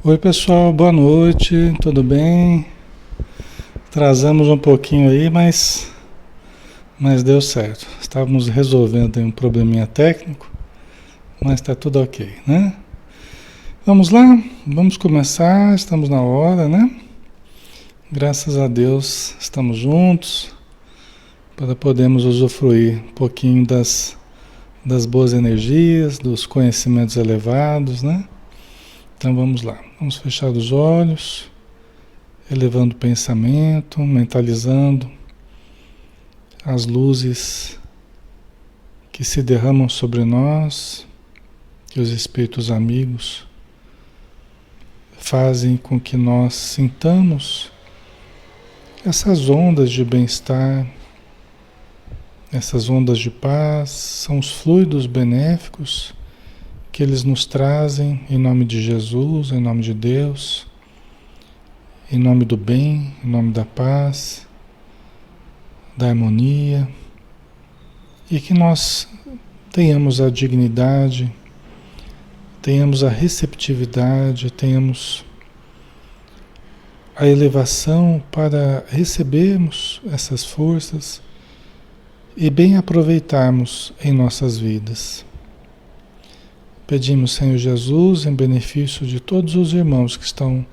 Oi pessoal, boa noite, tudo bem? Atrasamos um pouquinho aí, mas deu certo. Estávamos resolvendo aí um probleminha técnico, mas está tudo ok, né? Vamos lá, vamos começar, estamos na hora, né? Graças a Deus estamos juntos para podermos usufruir um pouquinho das boas energias, dos conhecimentos elevados, né? Então vamos lá, vamos fechar os olhos, elevando o pensamento, mentalizando as luzes que se derramam sobre nós, que os espíritos amigos fazem com que nós sintamos essas ondas de bem-estar, essas ondas de paz, são os fluidos benéficos que eles nos trazem em nome de Jesus, em nome de Deus, em nome do bem, em nome da paz, da harmonia, e que nós tenhamos a dignidade, tenhamos a receptividade, tenhamos a elevação para recebermos essas forças e bem aproveitarmos em nossas vidas. Pedimos, Senhor Jesus, em benefício de todos os irmãos que estão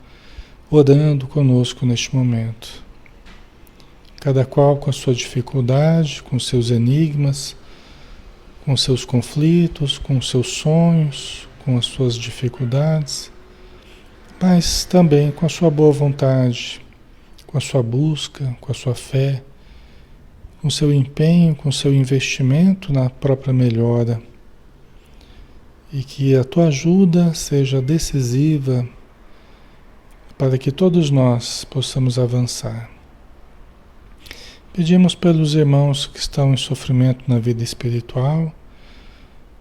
orando conosco neste momento. Cada qual com a sua dificuldade, com seus enigmas, com seus conflitos, com seus sonhos, com as suas dificuldades, mas também com a sua boa vontade, com a sua busca, com a sua fé, com o seu empenho, com o seu investimento na própria melhora. E que a tua ajuda seja decisiva para que todos nós possamos avançar. Pedimos pelos irmãos que estão em sofrimento na vida espiritual,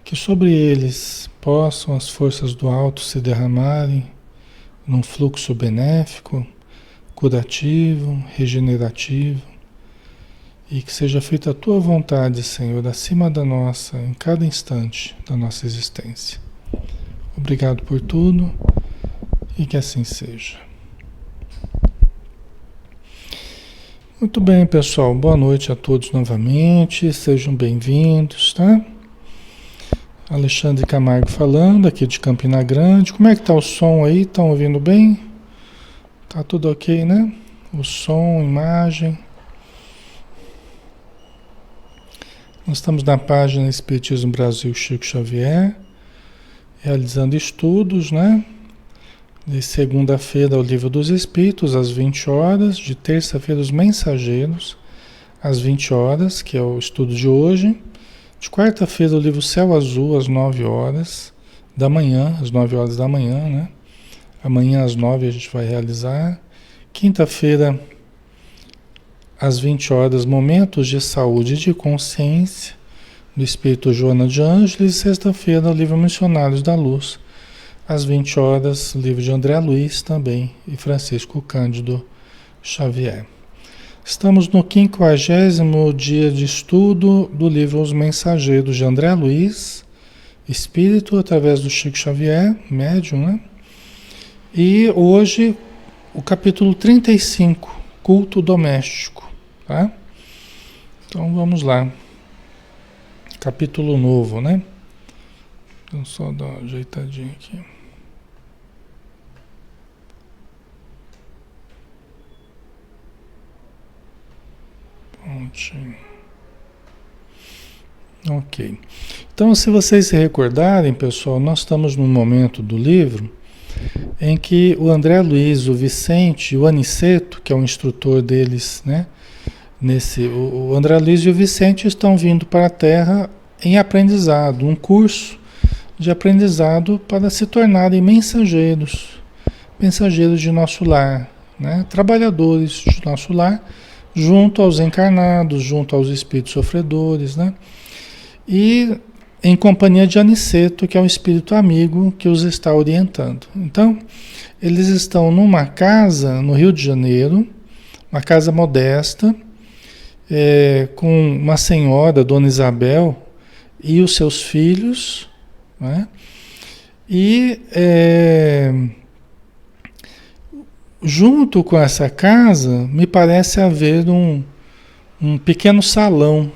que sobre eles possam as forças do alto se derramarem num fluxo benéfico, curativo, regenerativo, e que seja feita a tua vontade, Senhor, acima da nossa, em cada instante da nossa existência. Obrigado por tudo e que assim seja. Muito bem, pessoal. Boa noite a todos novamente. Sejam bem-vindos, tá? Alexandre Camargo falando, aqui de Campina Grande. Como é que tá o som aí? Estão ouvindo bem? Tá tudo ok, né? O som, imagem. Nós estamos na página Espiritismo Brasil Chico Xavier, realizando estudos, né? De segunda-feira, o Livro dos Espíritos, às 20 horas. De terça-feira, os Mensageiros, às 20 horas, que é o estudo de hoje. De quarta-feira, o Livro Céu Azul, às 9 horas da manhã, às 9 horas da manhã, né? Amanhã, às 9, a gente vai realizar. Quinta-feira, às 20 horas, Momentos de Saúde e de Consciência, do Espírito Joana de Ângeles. E sexta-feira, o Livro Missionários da Luz, às 20 horas, o livro de André Luiz também e Francisco Cândido Xavier. Estamos no 50º dia de estudo do livro Os Mensageiros de André Luiz, Espírito, através do Chico Xavier, médium, né? E hoje, o capítulo 35, Culto Doméstico, tá? Então vamos lá. Capítulo novo, né? Então só dar uma ajeitadinha aqui. Prontinho. Ok. Então, se vocês se recordarem, pessoal, nós estamos num momento do livro em que o André Luiz, o Vicente e o Aniceto, que é o instrutor deles, né? O André Luiz e o Vicente estão vindo para a Terra em aprendizado, um curso de aprendizado para se tornarem mensageiros de nosso lar, né? Trabalhadores de nosso lar, junto aos encarnados, junto aos espíritos sofredores, né? E em companhia de Aniceto, que é um espírito amigo que os está orientando. Então, eles estão numa casa no Rio de Janeiro, uma casa modesta, com uma senhora, Dona Isabel, e os seus filhos, né? E junto com essa casa, me parece haver um pequeno salão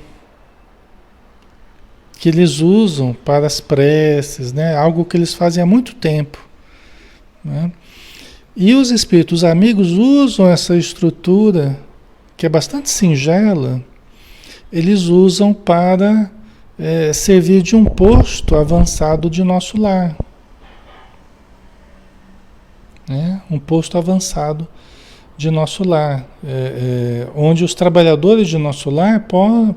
que eles usam para as preces, né? Algo que eles fazem há muito tempo, né? E os espíritos amigos usam essa estrutura, que é bastante singela, eles usam para servir de um posto avançado de nosso lar, né? Um posto avançado de nosso lar, onde os trabalhadores de nosso lar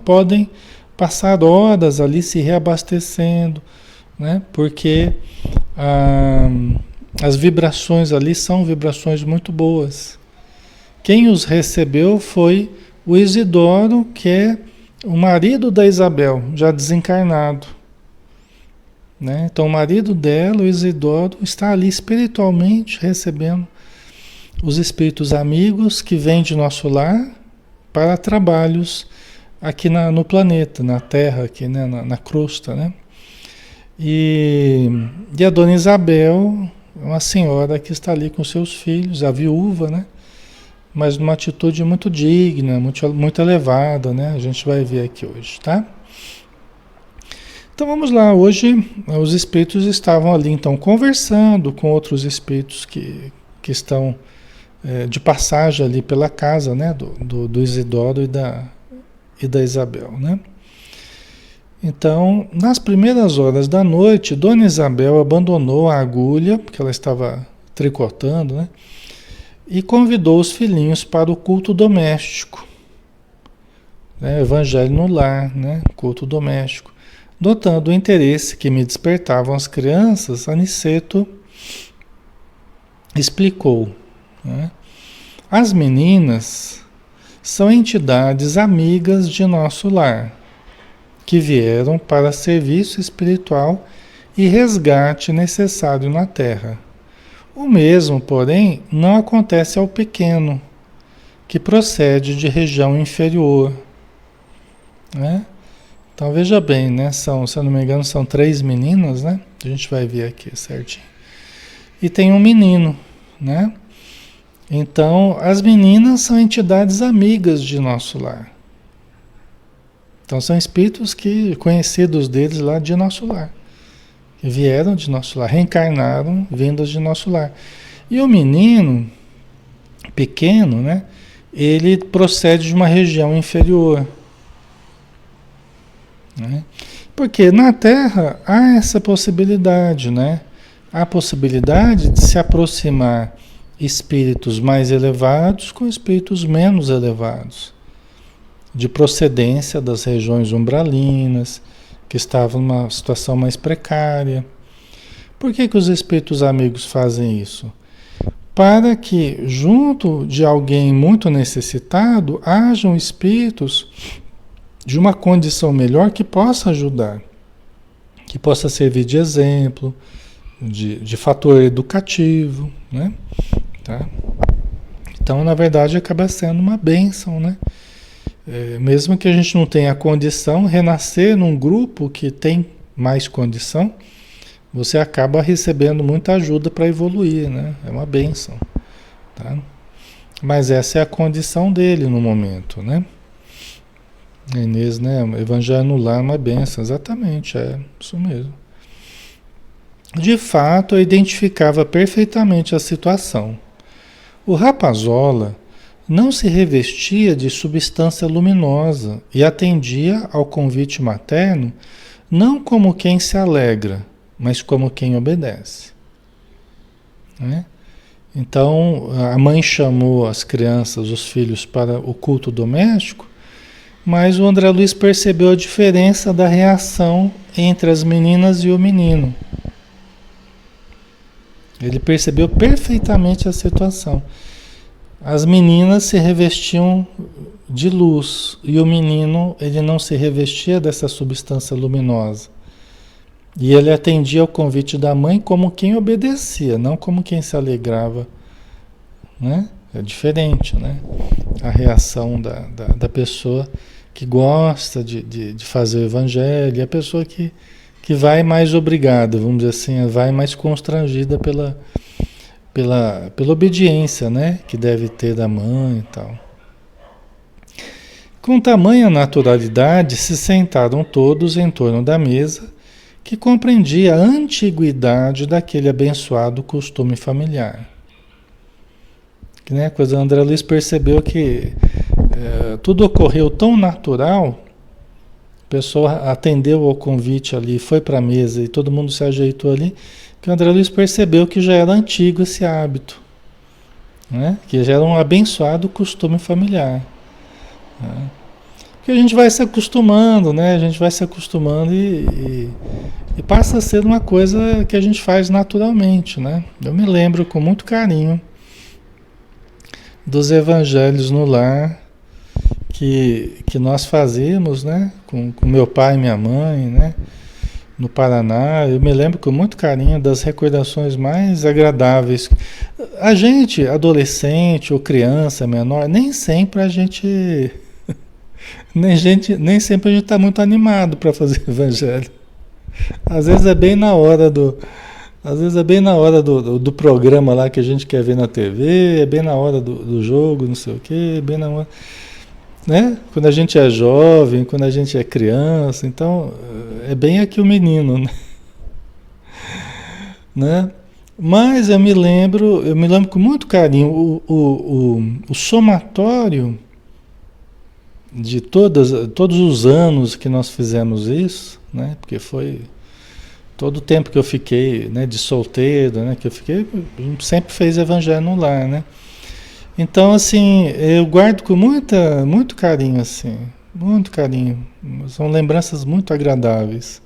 podem passar horas ali se reabastecendo, né? Porque as vibrações ali são vibrações muito boas. Quem os recebeu foi o Isidoro, que é o marido da Isabel, já desencarnado, né? Então o marido dela, o Isidoro, está ali espiritualmente recebendo os espíritos amigos que vêm de nosso lar para trabalhos aqui no planeta, na Terra, aqui, né? na crosta, né? E a dona Isabel, uma senhora que está ali com seus filhos, a viúva, né? Mas numa atitude muito digna, muito elevada, né? A gente vai ver aqui hoje, tá? Então vamos lá, hoje os espíritos estavam ali então conversando com outros espíritos que estão de passagem ali pela casa, né? Do Isidoro e da Isabel, né? Então, nas primeiras horas da noite, Dona Isabel abandonou a agulha, porque ela estava tricotando, né? E convidou os filhinhos para o culto doméstico, né? Evangelho no lar, né? Culto doméstico. Notando o interesse que me despertavam as crianças, Aniceto explicou, né? As meninas são entidades amigas de nosso lar, que vieram para serviço espiritual e resgate necessário na Terra. O mesmo, porém, não acontece ao pequeno, que procede de região inferior, né? Então veja bem, né? Se eu não me engano, são 3 meninas, né? A gente vai ver aqui certinho. E tem um menino, né? Então, as meninas são entidades amigas de nosso lar. Então são espíritos conhecidos deles lá de nosso lar. Que vieram de nosso lar, reencarnaram vindas de nosso lar. E o menino pequeno, né? Ele procede de uma região inferior, né? Porque na Terra há essa possibilidade, né? Há a possibilidade de se aproximar espíritos mais elevados com espíritos menos elevados, de procedência das regiões umbralinas, que estavam numa situação mais precária. Por que os espíritos amigos fazem isso? Para que, junto de alguém muito necessitado, hajam espíritos de uma condição melhor que possa ajudar, que possa servir de exemplo, de fator educativo, né? Tá? Então, na verdade, acaba sendo uma bênção, né? Mesmo que a gente não tenha condição, renascer num grupo que tem mais condição, você acaba recebendo muita ajuda para evoluir, né? É uma bênção, tá? Mas essa é a condição dele no momento, né? A Inês, né? Evangelho no lar é uma bênção, exatamente, é isso mesmo. De fato, eu identificava perfeitamente a situação. O Rapazola não se revestia de substância luminosa e atendia ao convite materno não como quem se alegra, mas como quem obedece, né? Então, a mãe chamou as crianças, os filhos, para o culto doméstico, mas o André Luiz percebeu a diferença da reação entre as meninas e o menino. Ele percebeu perfeitamente a situação. As meninas se revestiam de luz e o menino, ele não se revestia dessa substância luminosa. E ele atendia ao convite da mãe como quem obedecia, não como quem se alegrava, né? É diferente, né? A reação da pessoa que gosta de fazer o evangelho, e a pessoa que vai mais obrigada, vamos dizer assim, vai mais constrangida pela obediência, né, que deve ter da mãe e tal. Com tamanha naturalidade se sentaram todos em torno da mesa, que compreendia a antiguidade daquele abençoado costume familiar. Que, né, coisa, André Luiz percebeu que tudo ocorreu tão natural, a pessoa atendeu ao convite ali, foi para a mesa e todo mundo se ajeitou ali, que o André Luiz percebeu que já era antigo esse hábito, né? Que já era um abençoado costume familiar. Né? Porque a gente vai se acostumando, né? A gente vai se acostumando e passa a ser uma coisa que a gente faz naturalmente, né? Eu me lembro com muito carinho dos evangelhos no lar que nós fazíamos, né? Com meu pai e minha mãe, né? No Paraná. Eu me lembro com muito carinho das recordações mais agradáveis. A gente, adolescente ou criança menor, nem sempre a gente nem sempre a gente está muito animado para fazer evangelho. Às vezes é bem na hora do programa lá que a gente quer ver na TV, é bem na hora do jogo, não sei o quê, bem na hora, né? Quando a gente é jovem, quando a gente é criança, então é bem aqui o menino, né? Mas eu me lembro com muito carinho o somatório de todos os anos que nós fizemos isso, né? Porque foi todo o tempo que eu fiquei, né, de solteiro, né, que eu fiquei, sempre fez evangelho no lar, né? Então, assim, eu guardo com muito carinho, assim, muito carinho. São lembranças muito agradáveis,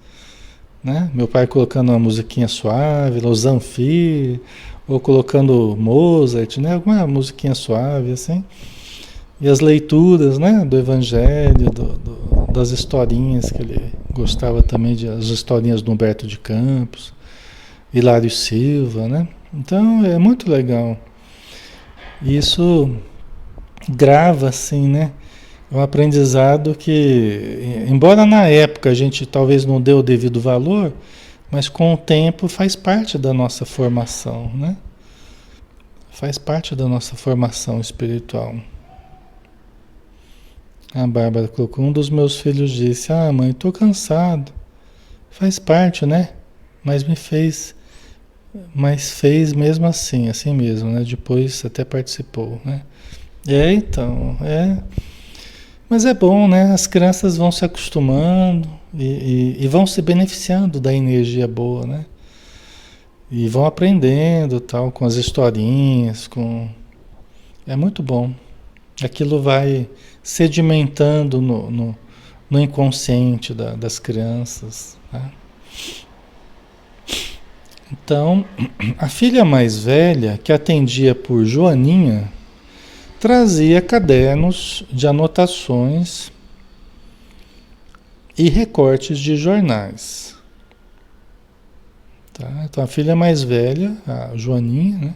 né? Meu pai colocando uma musiquinha suave, o Zanfir, ou colocando Mozart, né? Alguma musiquinha suave, assim. E as leituras, né, do Evangelho, das historinhas que ele gostava também, as historinhas do Humberto de Campos, Hilário Silva, né? Então é muito legal. Isso grava assim, né? É um aprendizado que, embora na época a gente talvez não dê o devido valor, mas com o tempo faz parte da nossa formação, né? Faz parte da nossa formação espiritual. A Bárbara colocou, um dos meus filhos disse, mãe, estou cansado. Faz parte, né? Mas fez mesmo assim mesmo, né? Depois até participou, né? Então, Mas é bom, né? As crianças vão se acostumando e vão se beneficiando da energia boa, né? E vão aprendendo, tal, com as historinhas, É muito bom. Aquilo vai sedimentando no inconsciente das crianças. Tá? Então, a filha mais velha, que atendia por Joaninha, trazia cadernos de anotações e recortes de jornais. Tá? Então, a filha mais velha, a Joaninha, né?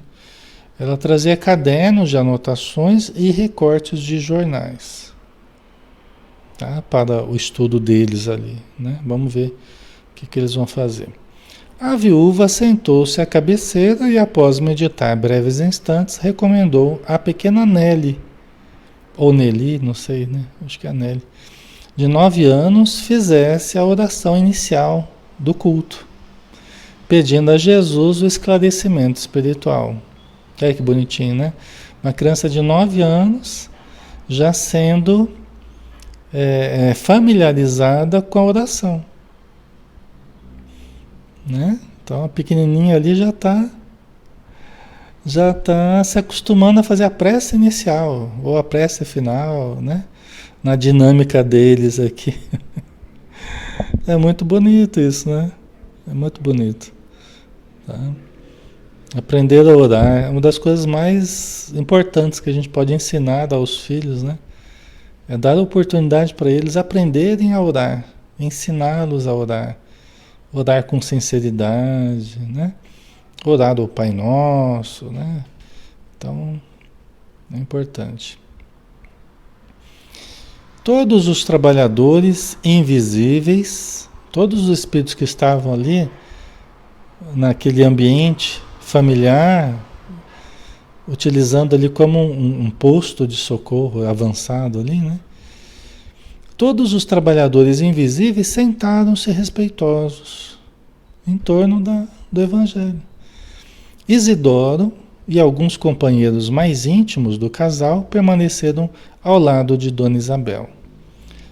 Ela trazia cadernos de anotações e recortes de jornais, tá? Para o estudo deles ali, né? Vamos ver o que eles vão fazer. A viúva sentou-se à cabeceira e, após meditar breves instantes, recomendou à pequena Nelly, ou Nelly, não sei, né? Acho que é a Nelly, de 9 anos, fizesse a oração inicial do culto, pedindo a Jesus o esclarecimento espiritual. Olha que bonitinho, né? Uma criança de 9 anos já sendo familiarizada com a oração. Né? Então a pequenininha ali já está se acostumando a fazer a prece inicial ou a prece final, né? Na dinâmica deles aqui. É muito bonito isso, né? É muito bonito. Tá? Aprender a orar é uma das coisas mais importantes que a gente pode ensinar aos filhos, né? É dar a oportunidade para eles aprenderem a orar, ensiná-los a orar. Orar com sinceridade, né? Orar o Pai Nosso, né? Então, é importante. Todos os trabalhadores invisíveis, todos os espíritos que estavam ali, naquele ambiente familiar, utilizando ali como um posto de socorro avançado ali, né? Todos os trabalhadores invisíveis sentaram-se respeitosos em torno do Evangelho. Isidoro e alguns companheiros mais íntimos do casal permaneceram ao lado de Dona Isabel,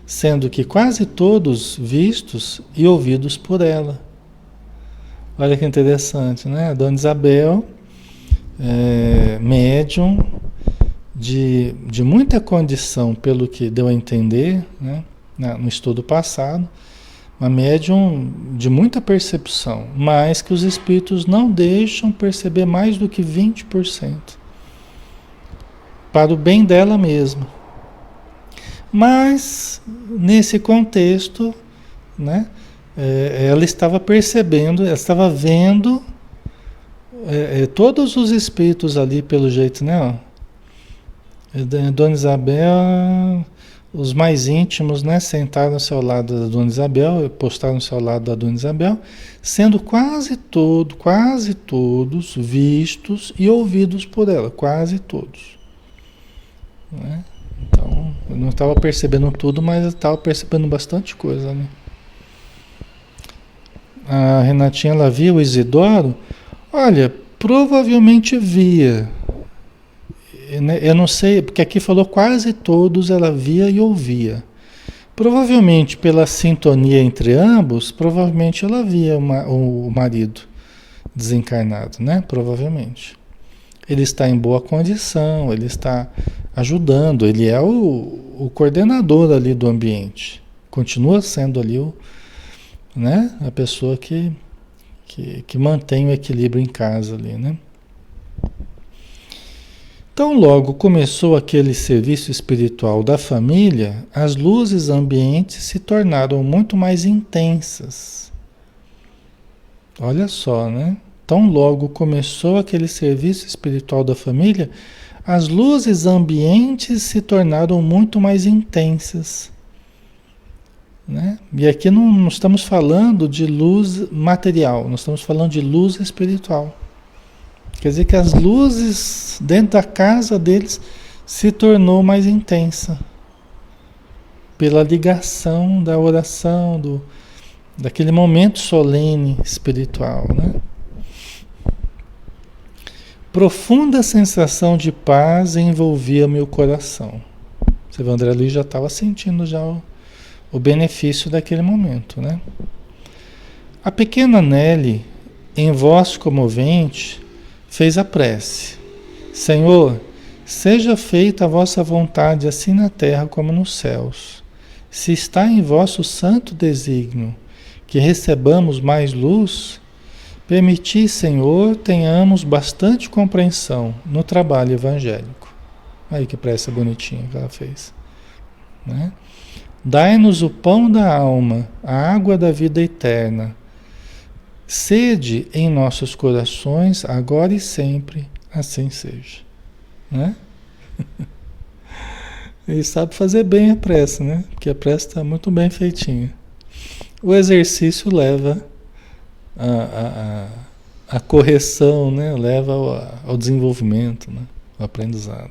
sendo que quase todos vistos e ouvidos por ela. Olha que interessante, né? A Dona Isabel, médium de muita condição, pelo que deu a entender, né? No estudo passado, uma médium de muita percepção, mas que os espíritos não deixam perceber mais do que 20%, para o bem dela mesma. Mas, nesse contexto, né, ela estava percebendo, ela estava vendo todos os espíritos ali, pelo jeito, né? Ó, Dona Isabel, os mais íntimos, né, sentaram ao seu lado da Dona Isabel, postaram ao seu lado da Dona Isabel, sendo quase todos vistos e ouvidos por ela, quase todos. Né? Então, eu não estava percebendo tudo, mas eu estava percebendo bastante coisa, né? A Renatinha, ela via o Isidoro? Olha, provavelmente via. Eu não sei, porque aqui falou quase todos ela via e ouvia. Provavelmente pela sintonia entre ambos, provavelmente ela via o marido desencarnado, né? Provavelmente. Ele está em boa condição, ele está ajudando, ele é o coordenador ali do ambiente. Continua sendo ali né? A pessoa que mantém o equilíbrio em casa ali, né? Então, logo começou aquele serviço espiritual da família, as luzes ambientes se tornaram muito mais intensas. Olha só, né? Tão logo começou aquele serviço espiritual da família, as luzes ambientes se tornaram muito mais intensas. Né? E aqui não estamos falando de luz material, nós estamos falando de luz espiritual. Quer dizer que as luzes dentro da casa deles se tornou mais intensa pela ligação da oração, daquele momento solene espiritual, né? Profunda sensação de paz envolvia meu coração. Você vê, o André Luiz já estava sentindo já o benefício daquele momento, né? A pequena Nelly, em voz comovente, fez a prece. Senhor, seja feita a vossa vontade assim na terra como nos céus. Se está em vosso santo desígnio que recebamos mais luz, permiti, Senhor, tenhamos bastante compreensão no trabalho evangélico. Aí que prece bonitinha que ela fez. Né? Dai-nos o pão da alma, a água da vida eterna. Sede em nossos corações, agora e sempre, assim seja. Né? Ele sabe fazer bem a prece, né? Porque a prece está muito bem feitinha. O exercício leva a correção, né? Leva ao desenvolvimento, né? Ao aprendizado.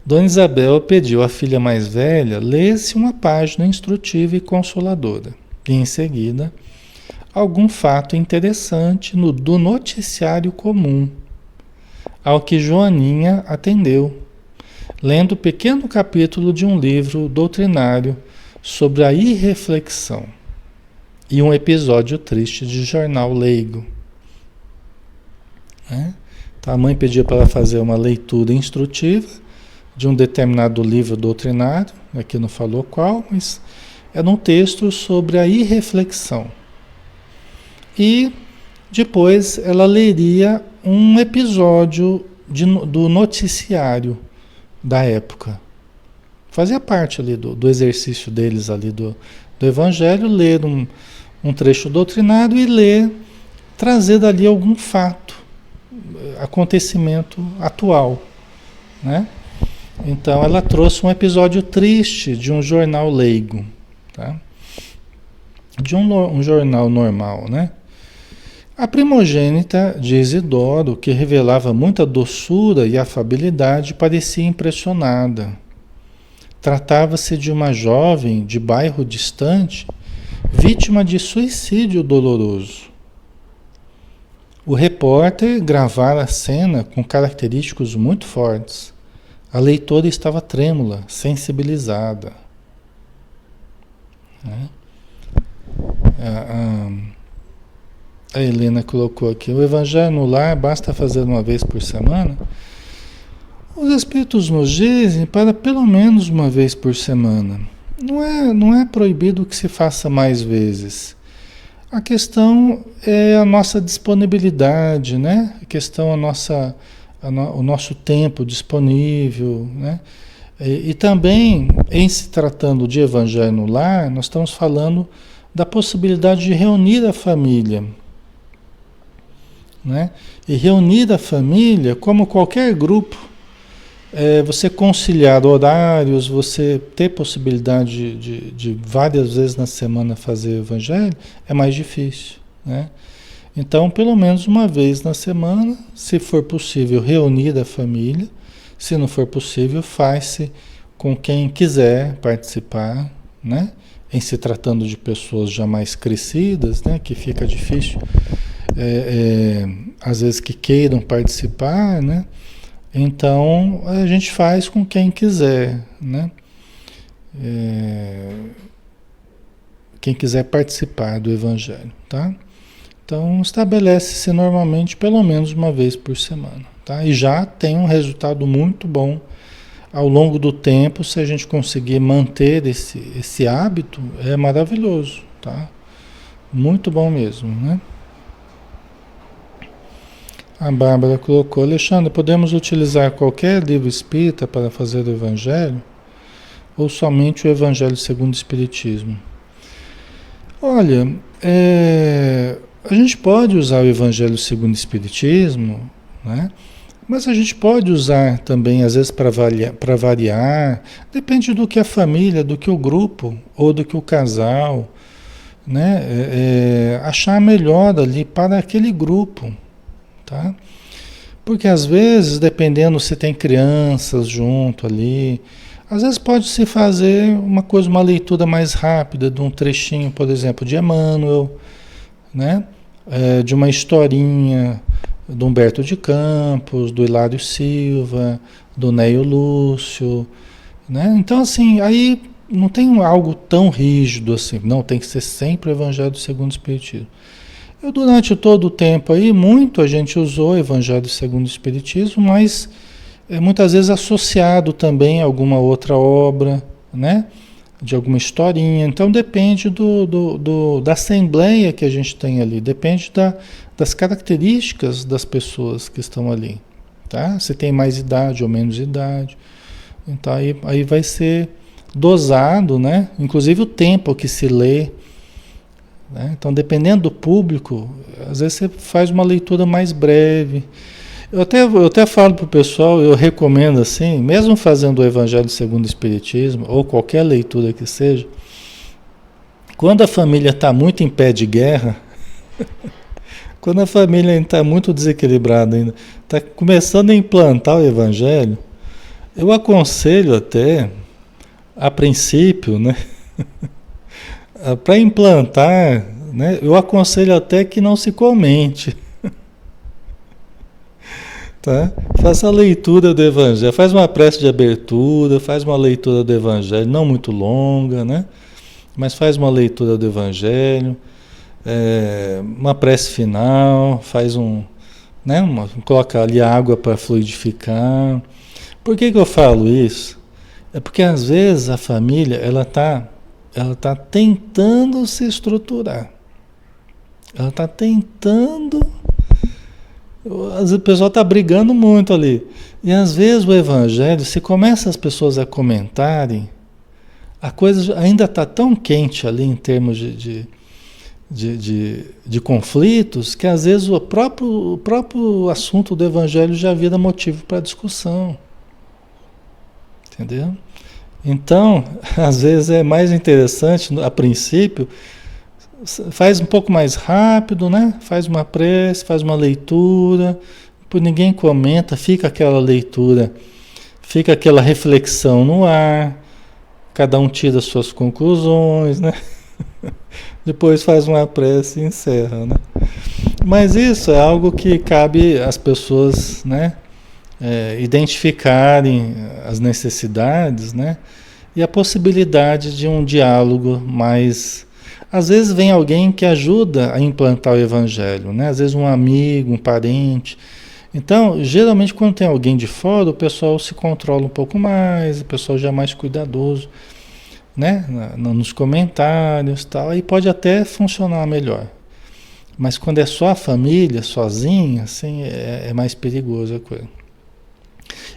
Dona Isabel pediu à filha mais velha lesse uma página instrutiva e consoladora. E em seguida, algum fato interessante do noticiário comum, ao que Joaninha atendeu, lendo pequeno capítulo de um livro doutrinário sobre a irreflexão e um episódio triste de jornal leigo. Né? Então a mãe pediu para ela fazer uma leitura instrutiva de um determinado livro doutrinário, aqui não falou qual, mas era um texto sobre a irreflexão. E depois ela leria um episódio do noticiário da época. Fazia parte ali do exercício deles ali do Evangelho, ler um trecho doutrinário e trazer dali algum fato, acontecimento atual, né? Então ela trouxe um episódio triste de um jornal leigo, tá? De um jornal normal, né? A primogênita de Isidoro, que revelava muita doçura e afabilidade, parecia impressionada. Tratava-se de uma jovem de bairro distante, vítima de suicídio doloroso. O repórter gravara a cena com característicos muito fortes. A leitora estava trêmula, sensibilizada. Né? A Helena colocou aqui: o Evangelho no lar basta fazer uma vez por semana? Os Espíritos nos dizem para pelo menos uma vez por semana. Não é proibido que se faça mais vezes. A questão é a nossa disponibilidade, né? A questão é o nosso tempo disponível, né? E também, em se tratando de Evangelho no lar, nós estamos falando da possibilidade de reunir a família, né? E reunir a família, como qualquer grupo, você conciliar horários, você ter possibilidade de várias vezes na semana fazer o Evangelho, é mais difícil, né? Então, pelo menos uma vez na semana, se for possível, reunir a família. Se não for possível, faz-se com quem quiser participar, né? Em se tratando de pessoas já mais crescidas, né? Que fica difícil, às vezes que queiram participar, né? Então, a gente faz com quem quiser, né? Quem quiser participar do Evangelho, tá? Então, estabelece-se normalmente pelo menos uma vez por semana, tá? E já tem um resultado muito bom ao longo do tempo. Se a gente conseguir manter esse hábito, é maravilhoso, tá? Muito bom mesmo, né? A Bárbara colocou: Alexandre, podemos utilizar qualquer livro espírita para fazer o Evangelho? Ou somente o Evangelho segundo o Espiritismo? Olha, a gente pode usar o Evangelho segundo o Espiritismo, né? Mas a gente pode usar também, às vezes, para variar. Depende do que a família, do que o grupo, ou do que o casal, né? Achar melhor ali para aquele grupo. Tá? Porque às vezes, dependendo se tem crianças junto ali, às vezes pode se fazer uma leitura mais rápida de um trechinho, por exemplo, de Emmanuel, né? De uma historinha do Humberto de Campos, do Hilário Silva, do Neio Lúcio, né? Então, assim, aí não tem algo tão rígido assim, não, tem que ser sempre o Evangelho segundo o Espiritismo. Durante todo o tempo aí, muito a gente usou o Evangelho segundo o Espiritismo, mas muitas vezes associado também a alguma outra obra, né? De alguma historinha. Então depende da assembleia que a gente tem ali, depende das características das pessoas que estão ali, tá? Se tem mais idade ou menos idade. Então aí vai ser dosado, né? Inclusive o tempo que se lê. Né? Então, dependendo do público, às vezes você faz uma leitura mais breve. Eu até falo para o pessoal, eu recomendo assim, mesmo fazendo o Evangelho segundo o Espiritismo, ou qualquer leitura que seja, quando a família está muito em pé de guerra, quando a família está muito desequilibrada ainda, está começando a implantar o Evangelho, eu aconselho até, a princípio, né? Para implantar, né, eu aconselho até que não se comente. Tá? Faça a leitura do Evangelho, faz uma prece de abertura, faz uma leitura do Evangelho, não muito longa, né? Mas faz uma leitura do Evangelho, uma prece final, faz né, coloca ali água para fluidificar. Por que eu falo isso? É porque às vezes a família ela tá tentando se estruturar. Ela está tentando. O pessoal está brigando muito ali. E às vezes o Evangelho, se começa as pessoas a comentarem, a coisa ainda está tão quente ali em termos de conflitos, que às vezes o próprio assunto do Evangelho já vira motivo para discussão. Entendeu? Então, às vezes é mais interessante, a princípio, Faz um pouco mais rápido, né? Faz uma prece, faz uma leitura, por ninguém comenta, fica aquela leitura, fica aquela reflexão no ar, cada um tira suas conclusões, né? Depois faz uma prece e encerra, né? Mas isso é algo que cabe às pessoas, né? Identificarem as necessidades, né? E a possibilidade de um diálogo mais. Às vezes vem alguém que ajuda a implantar o evangelho, né? Às vezes um amigo, um parente. Então, geralmente quando tem alguém de fora, o pessoal se controla um pouco mais, o pessoal já é mais cuidadoso, né? Nos comentários e tal, aí pode até funcionar melhor. Mas quando é só a família, sozinha, assim, é mais perigoso a coisa.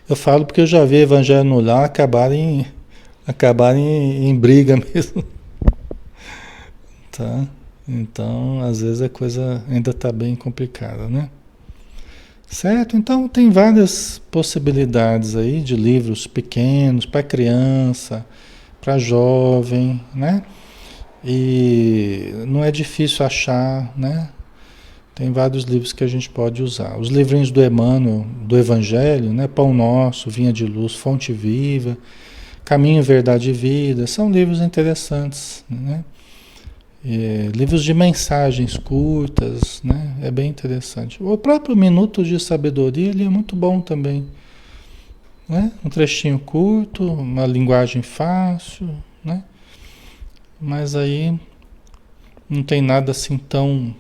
Eu falo porque eu já vi evangelho no lar acabarem em briga mesmo. Tá? Então, às vezes a coisa ainda está bem complicada, né? Certo? Então, tem várias possibilidades aí de livros pequenos, para criança, para jovem, né? E não é difícil achar, né? Tem vários livros que a gente pode usar. Os livrinhos do Emmanuel, do Evangelho, né? Pão Nosso, Vinha de Luz, Fonte Viva, Caminho, Verdade e Vida, são livros interessantes, né? Livros de mensagens curtas, né? É bem interessante. O próprio Minuto de Sabedoria, ele é muito bom também, né? Um trechinho curto, uma linguagem fácil, né? Mas aí não tem nada assim tão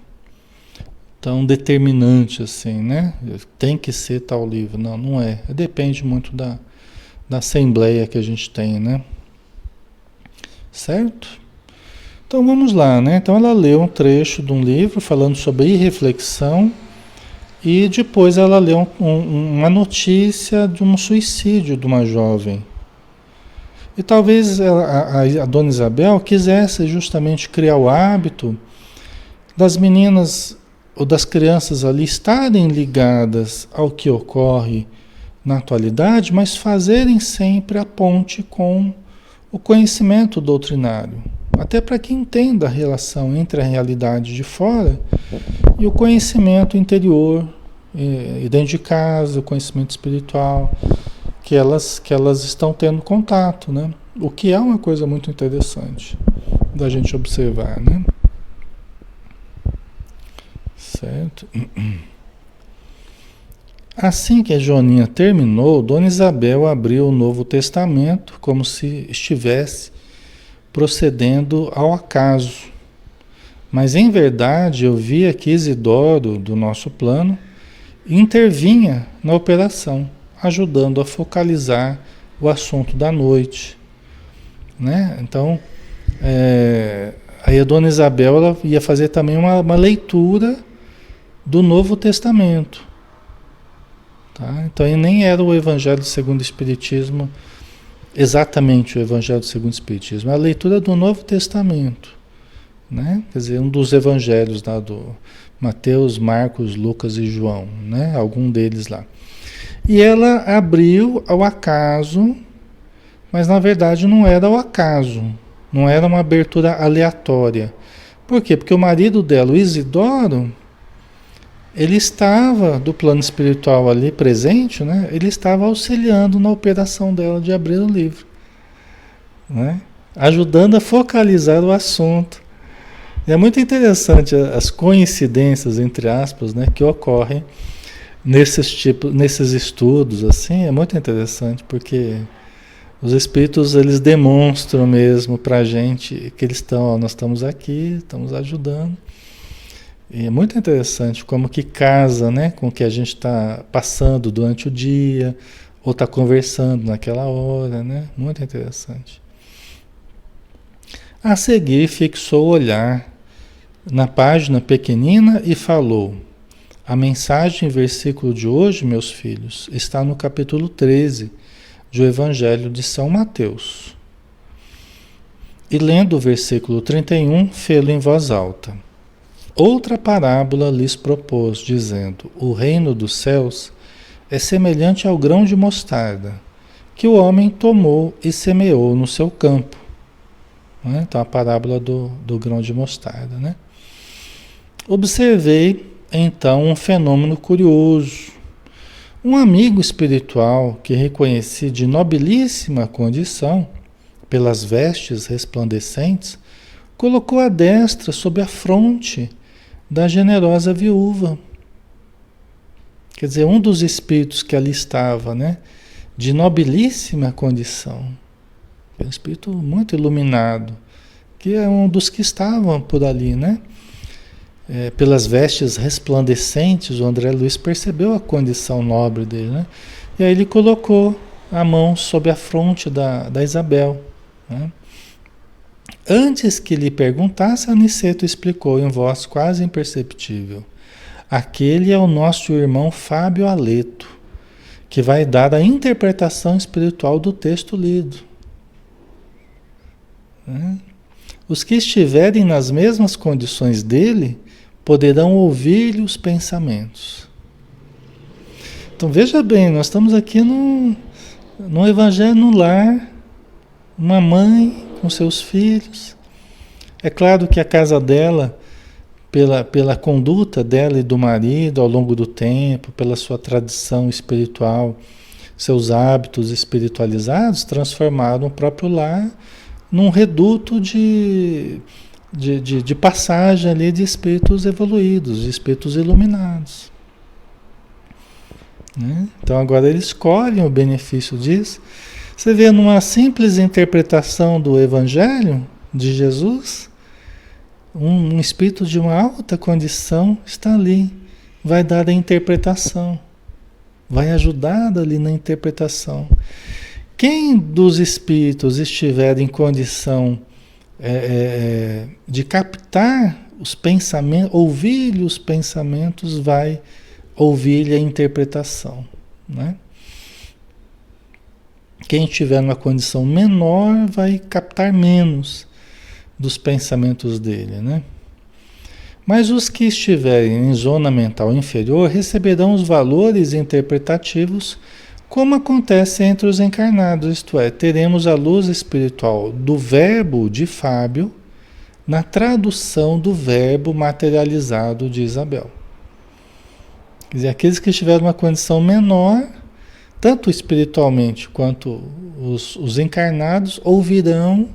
determinante assim, né? Tem que ser tal livro. Não, não é. Depende muito da assembleia que a gente tem, né? Certo? Então vamos lá, né? Então ela leu um trecho de um livro falando sobre irreflexão e depois ela leu uma notícia de um suicídio de uma jovem. E talvez a Dona Isabel quisesse justamente criar o hábito das meninas ou das crianças ali estarem ligadas ao que ocorre na atualidade, mas fazerem sempre a ponte com o conhecimento doutrinário. Até para que entenda a relação entre a realidade de fora e o conhecimento interior, e dentro de casa, o conhecimento espiritual, que elas estão tendo contato, né? O que é uma coisa muito interessante da gente observar, né? Certo? Assim que a Joaninha terminou, Dona Isabel abriu o Novo Testamento como se estivesse procedendo ao acaso. Mas em verdade eu via que Isidoro, do nosso plano, intervinha na operação, ajudando a focalizar o assunto da noite, né? Então, aí a Dona Isabel ela ia fazer também uma leitura do Novo Testamento, tá? Então, e nem era o Evangelho segundo o Espiritismo, exatamente o Evangelho segundo o Espiritismo, a leitura do Novo Testamento, né? Quer dizer, um dos evangelhos lá do Mateus, Marcos, Lucas e João, né? Algum deles lá. E ela abriu ao acaso, mas na verdade não era ao acaso, não era uma abertura aleatória. Por quê? Porque o marido dela, o Isidoro, ele estava do plano espiritual ali presente, né? Ele estava auxiliando na operação dela de abrir o livro, né? Ajudando a focalizar o assunto. E é muito interessante as coincidências, entre aspas, né, que ocorrem nesses estudos, assim, é muito interessante, porque os espíritos, eles demonstram mesmo para a gente que eles estão, nós estamos aqui, estamos ajudando. E é muito interessante como que casa, né, com o que a gente está passando durante o dia, ou está conversando naquela hora, né? Muito interessante. A seguir, fixou o olhar na página pequenina e falou: a mensagem e versículo de hoje, meus filhos, está no capítulo 13 do Evangelho de São Mateus. E lendo o versículo 31, fê-lo em voz alta. Outra parábola lhes propôs, dizendo: o reino dos céus é semelhante ao grão de mostarda, que o homem tomou e semeou no seu campo. né? Então, a parábola do grão de mostarda, né? Observei, então, um fenômeno curioso. Um amigo espiritual que reconheci de nobilíssima condição, pelas vestes resplandecentes, colocou a destra sob a fronte da generosa viúva. Quer dizer, um dos espíritos que ali estava, né, de nobilíssima condição, um espírito muito iluminado, que é um dos que estavam por ali, né? Pelas vestes resplandecentes, o André Luiz percebeu a condição nobre dele, né? E aí ele colocou a mão sobre a fronte da Isabel, né? Antes que lhe perguntasse, Aniceto explicou em voz quase imperceptível: aquele é o nosso irmão Fábio Aleto, que vai dar a interpretação espiritual do texto lido, né? Os que estiverem nas mesmas condições dele poderão ouvir-lhe os pensamentos. Então veja bem, nós estamos aqui no Evangelho no lar, uma mãe com seus filhos. É claro que a casa dela, pela conduta dela e do marido ao longo do tempo, pela sua tradição espiritual, seus hábitos espiritualizados, transformaram o próprio lar num reduto de passagem ali de espíritos evoluídos, de espíritos iluminados, né? Então agora eles escolhem o benefício disso. Você vê numa simples interpretação do Evangelho de Jesus, um espírito de uma alta condição está ali, vai dar a interpretação, vai ajudar ali na interpretação. Quem dos espíritos estiver em condição de captar os pensamentos, ouvir os pensamentos, vai ouvir a interpretação, né? Quem estiver numa condição menor vai captar menos dos pensamentos dele, né? Mas os que estiverem em zona mental inferior receberão os valores interpretativos, como acontece entre os encarnados, isto é, teremos a luz espiritual do verbo de Fábio na tradução do verbo materializado de Isabel. Quer dizer, aqueles que estiverem numa condição menor, tanto espiritualmente quanto os encarnados, ouvirão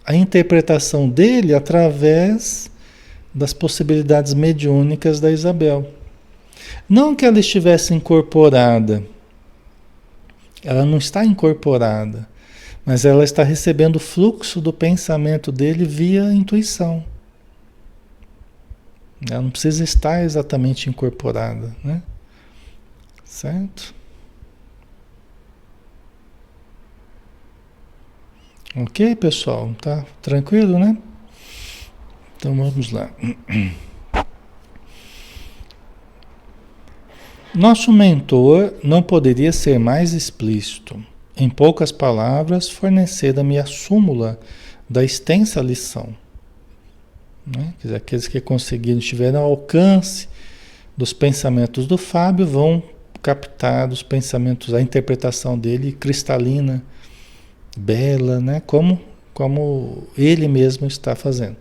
a interpretação dele através das possibilidades mediúnicas da Isabel. Não que ela estivesse incorporada, ela não está incorporada, mas ela está recebendo o fluxo do pensamento dele via intuição. Ela não precisa estar exatamente incorporada, né? Certo? Ok, pessoal? Tá tranquilo, né? Então vamos lá. Nosso mentor não poderia ser mais explícito. Em poucas palavras, fornecera-me a súmula da extensa lição, né? Quer dizer, aqueles que conseguiram, tiveram alcance dos pensamentos do Fábio, vão captar os pensamentos, a interpretação dele cristalina, bela, né? Como ele mesmo está fazendo.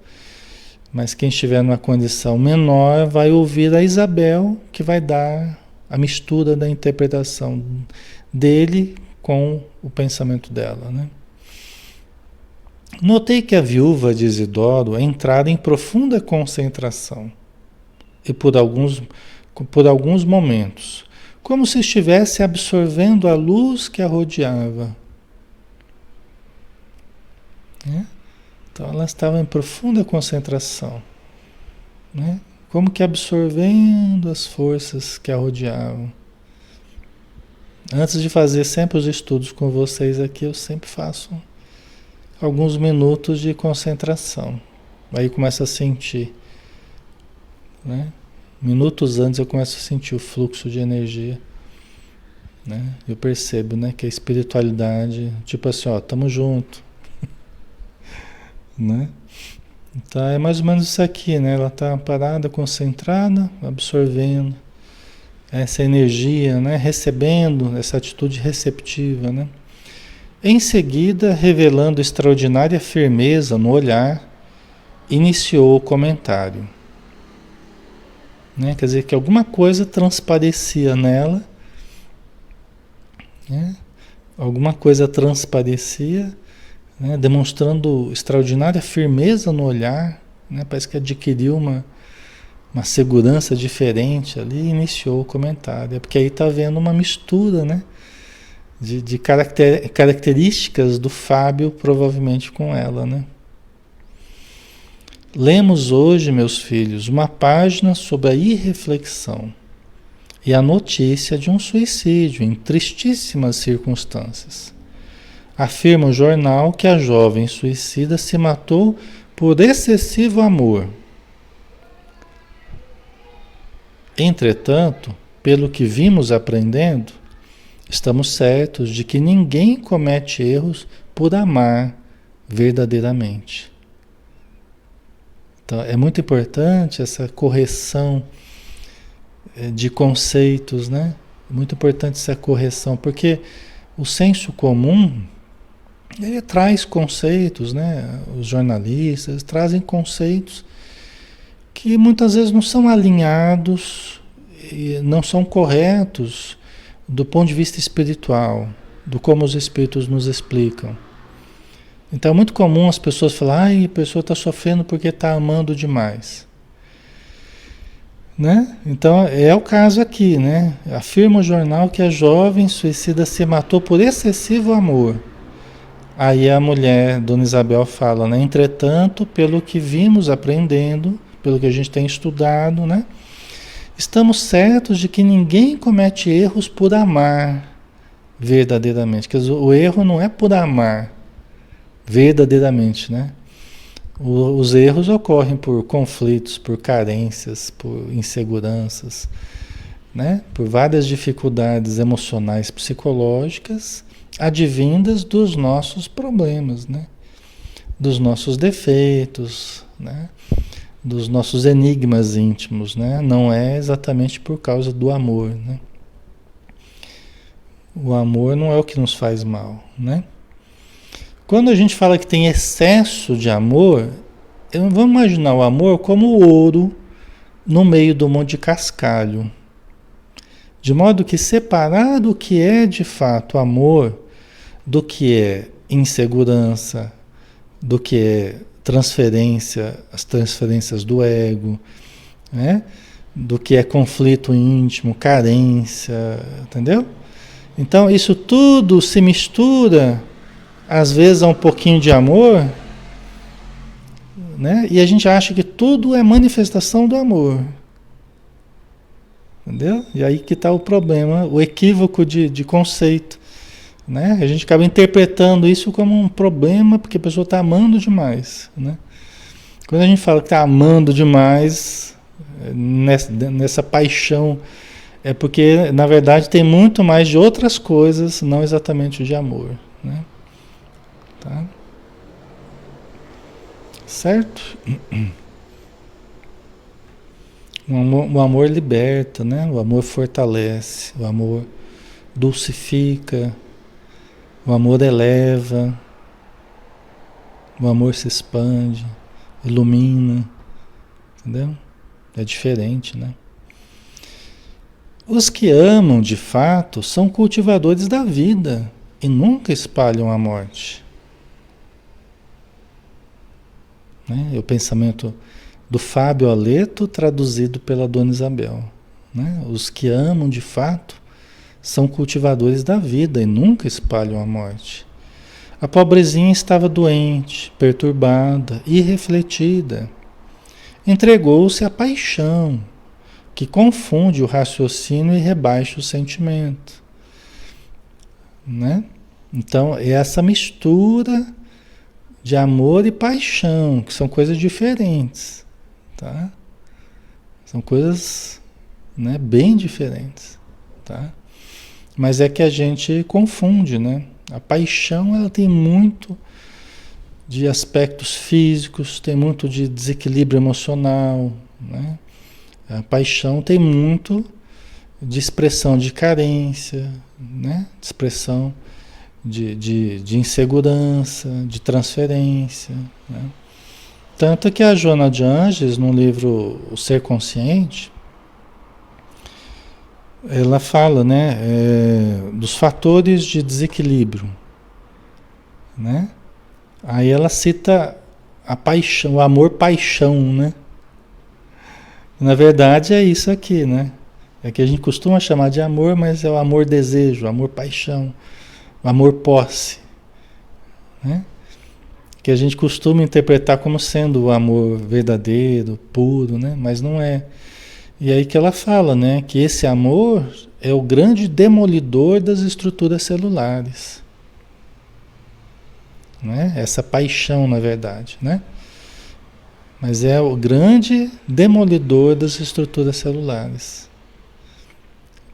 Mas quem estiver numa condição menor vai ouvir a Isabel, que vai dar a mistura da interpretação dele com o pensamento dela, né? Notei que a viúva de Isidoro entrara em profunda concentração e por alguns momentos, como se estivesse absorvendo a luz que a rodeava, né? Então ela estava em profunda concentração, né? Como que absorvendo as forças que a rodeavam. Antes de fazer sempre os estudos com vocês aqui, eu sempre faço alguns minutos de concentração. Aí começa a sentir, né? Minutos antes eu começo a sentir o fluxo de energia, né? Eu percebo, né, que a espiritualidade, tipo assim, ó, tamo junto, né? Então é mais ou menos isso aqui, né? Ela está parada, concentrada, absorvendo essa energia, né? Recebendo essa atitude receptiva, né? Em seguida, revelando extraordinária firmeza no olhar, iniciou o comentário. Né? Quer dizer que alguma coisa transparecia nela, né? Alguma coisa transparecia, né? Demonstrando extraordinária firmeza no olhar, né? Parece que adquiriu uma segurança diferente ali e iniciou o comentário. É porque aí está havendo uma mistura, né? De características do Fábio, provavelmente com ela, né? Lemos hoje, meus filhos, uma página sobre a irreflexão e a notícia de um suicídio em tristíssimas circunstâncias. Afirma o jornal que a jovem suicida se matou por excessivo amor. Entretanto, pelo que vimos aprendendo, estamos certos de que ninguém comete erros por amar verdadeiramente. Então, é muito importante essa correção de conceitos, né? É muito importante essa correção, porque o senso comum, ele traz conceitos, né? Os jornalistas trazem conceitos que muitas vezes não são alinhados e não são corretos do ponto de vista espiritual, do como os espíritos nos explicam. Então é muito comum as pessoas falarem, a pessoa está sofrendo porque está amando demais. Né? Então é o caso aqui, né? Afirma o jornal que a jovem suicida se matou por excessivo amor. Aí a mulher, Dona Isabel, fala, né? Entretanto, pelo que vimos aprendendo, pelo que a gente tem estudado, né? Estamos certos de que ninguém comete erros por amar verdadeiramente. Quer dizer, o erro não é por amar verdadeiramente, né? Os erros ocorrem por conflitos, por carências, por inseguranças, né? Por várias dificuldades emocionais, psicológicas, advindas dos nossos problemas, né? Dos nossos defeitos, né? Dos nossos enigmas íntimos, né? Não é exatamente por causa do amor, né? O amor não é o que nos faz mal, né? Quando a gente fala que tem excesso de amor, vamos imaginar o amor como o ouro no meio do monte de cascalho. De modo que separar o que é de fato amor do que é insegurança, do que é transferência, as transferências do ego, né? Do que é conflito íntimo, carência, entendeu? Então isso tudo se mistura, às vezes há um pouquinho de amor, né? E a gente acha que tudo é manifestação do amor. Entendeu? E aí que está o problema, o equívoco de conceito. Né? A gente acaba interpretando isso como um problema porque a pessoa está amando demais. Né? Quando a gente fala que está amando demais, nessa paixão, é porque na verdade tem muito mais de outras coisas, não exatamente de amor. Né? Tá? Certo? O amor liberta, né? O amor fortalece, o amor dulcifica, o amor eleva, o amor se expande, ilumina, entendeu? É diferente, né? Os que amam de fato são cultivadores da vida e nunca espalham a morte. Né? É o pensamento do Fábio Aleto, traduzido pela Dona Isabel. Né? Os que amam de fato são cultivadores da vida e nunca espalham a morte. A pobrezinha estava doente, perturbada, irrefletida. Entregou-se à paixão, que confunde o raciocínio e rebaixa o sentimento. Né? Então, é essa mistura de amor e paixão, que são coisas diferentes. Tá? São coisas, né, bem diferentes. Tá? Mas é que a gente confunde, né? A paixão, ela tem muito de aspectos físicos, tem muito de desequilíbrio emocional, né? A paixão tem muito de expressão de carência, né? De expressão de insegurança, de transferência, né? Tanto que a Joana de Ângeles, no livro O Ser Consciente, ela fala, né, dos fatores de desequilíbrio, né? Aí ela cita a paixão, o amor-paixão, né? Na verdade é isso aqui, né? É que a gente costuma chamar de amor, mas é o amor-desejo, amor-paixão, o amor-posse, né? Que a gente costuma interpretar como sendo o amor verdadeiro, puro, né? Mas não é. E aí que ela fala, né? Que esse amor é o grande demolidor das estruturas celulares, né? Essa paixão, na verdade, né? Mas é o grande demolidor das estruturas celulares,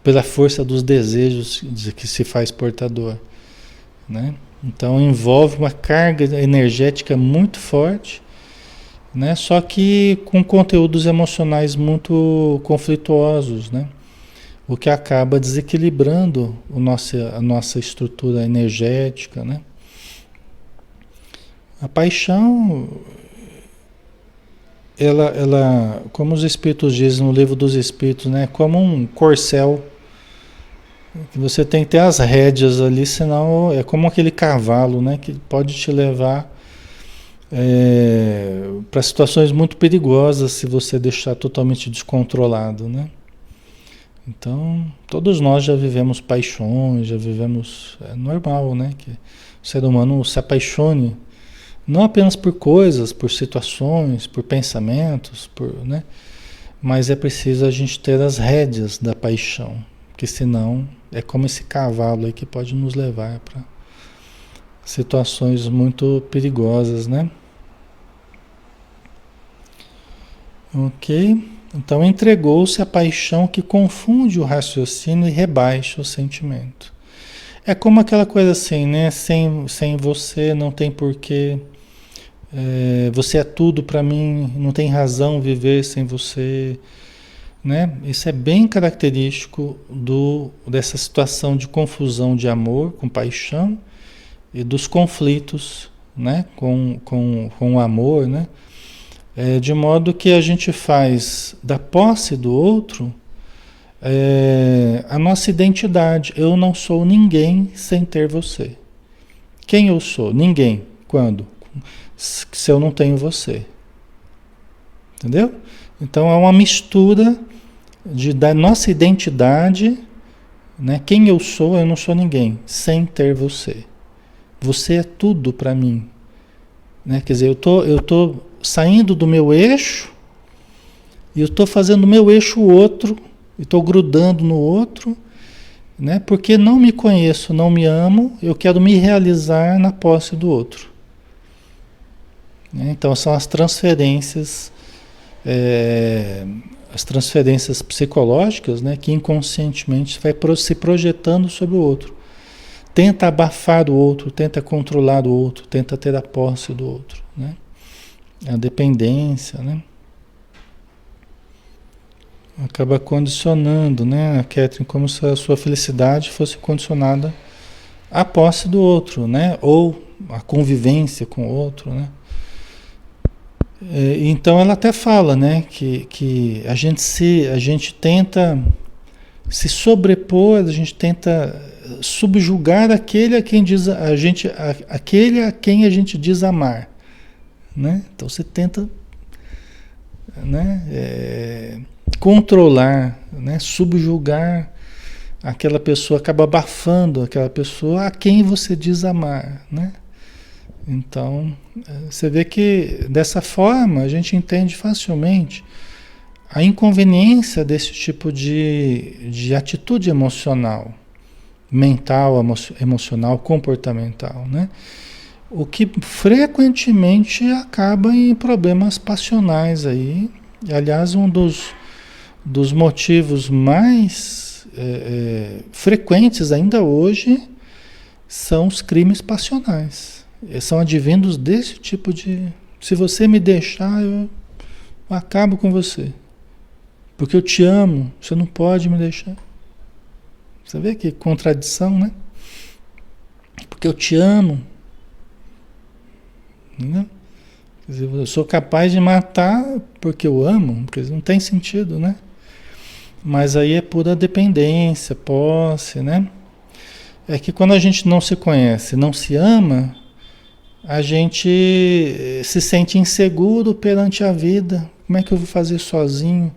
pela força dos desejos de que se faz portador, né? Então envolve uma carga energética muito forte, né? Só que com conteúdos emocionais muito conflituosos, né? O que acaba desequilibrando a nossa estrutura energética, né? A paixão, como os Espíritos dizem no Livro dos Espíritos, né? Como um corcel, que você tem que ter as rédeas ali, senão é como aquele cavalo, né? Que pode te levar para situações muito perigosas se você deixar totalmente descontrolado, né? Então, todos nós já vivemos paixões, já vivemos... É normal, né? Que o ser humano se apaixone, não apenas por coisas, por situações, por pensamentos, né? Mas é preciso a gente ter as rédeas da paixão, porque senão é como esse cavalo aí que pode nos levar para situações muito perigosas, né? Ok? Então entregou-se à paixão que confunde o raciocínio e rebaixa o sentimento. É como aquela coisa assim, né? Sem você não tem porquê. Você é tudo para mim, não tem razão viver sem você, né? Isso é bem característico dessa situação de confusão de amor com paixão e dos conflitos, né? Com o amor, né? De modo que a gente faz da posse do outro a nossa identidade. Eu não sou ninguém sem ter você. Quem eu sou? Ninguém. Quando? Se eu não tenho você. Entendeu? Então é uma mistura da nossa identidade, né? Quem eu não sou ninguém sem ter você. Você é tudo para mim, né? Quer dizer, eu tô saindo do meu eixo e eu estou fazendo o meu eixo outro, e estou grudando no outro, né? Porque não me conheço, não me amo, eu quero me realizar na posse do outro. Então são as transferências psicológicas, né, que inconscientemente vai se projetando sobre o outro. Tenta abafar o outro, tenta controlar o outro, tenta ter a posse do outro, né? A dependência, né? Acaba condicionando, né, Catherine, como se a sua felicidade fosse condicionada à posse do outro, né? Ou à convivência com o outro, né? Então ela até fala, né, que a gente tenta se sobrepor, a gente tenta subjugar aquele a quem aquele a quem a gente diz amar, né? Então você tenta, né, controlar, né, subjugar aquela pessoa, acaba abafando aquela pessoa a quem você diz amar, né? Então, você vê que dessa forma a gente entende facilmente a inconveniência desse tipo de atitude emocional, mental, emocional, comportamental, né? O que frequentemente acaba em problemas passionais aí. Aliás, um dos motivos mais frequentes ainda hoje são os crimes passionais. São advindos desse tipo de... Se você me deixar, eu acabo com você. Porque eu te amo, você não pode me deixar. Você vê que contradição, né? porque eu te amo. Né? Quer dizer, eu sou capaz de matar porque eu amo, porque não tem sentido, né? Mas aí é pura dependência, posse, né? É que quando a gente não se conhece, não se ama, a gente se sente inseguro perante a vida. Como é que eu vou fazer sozinho?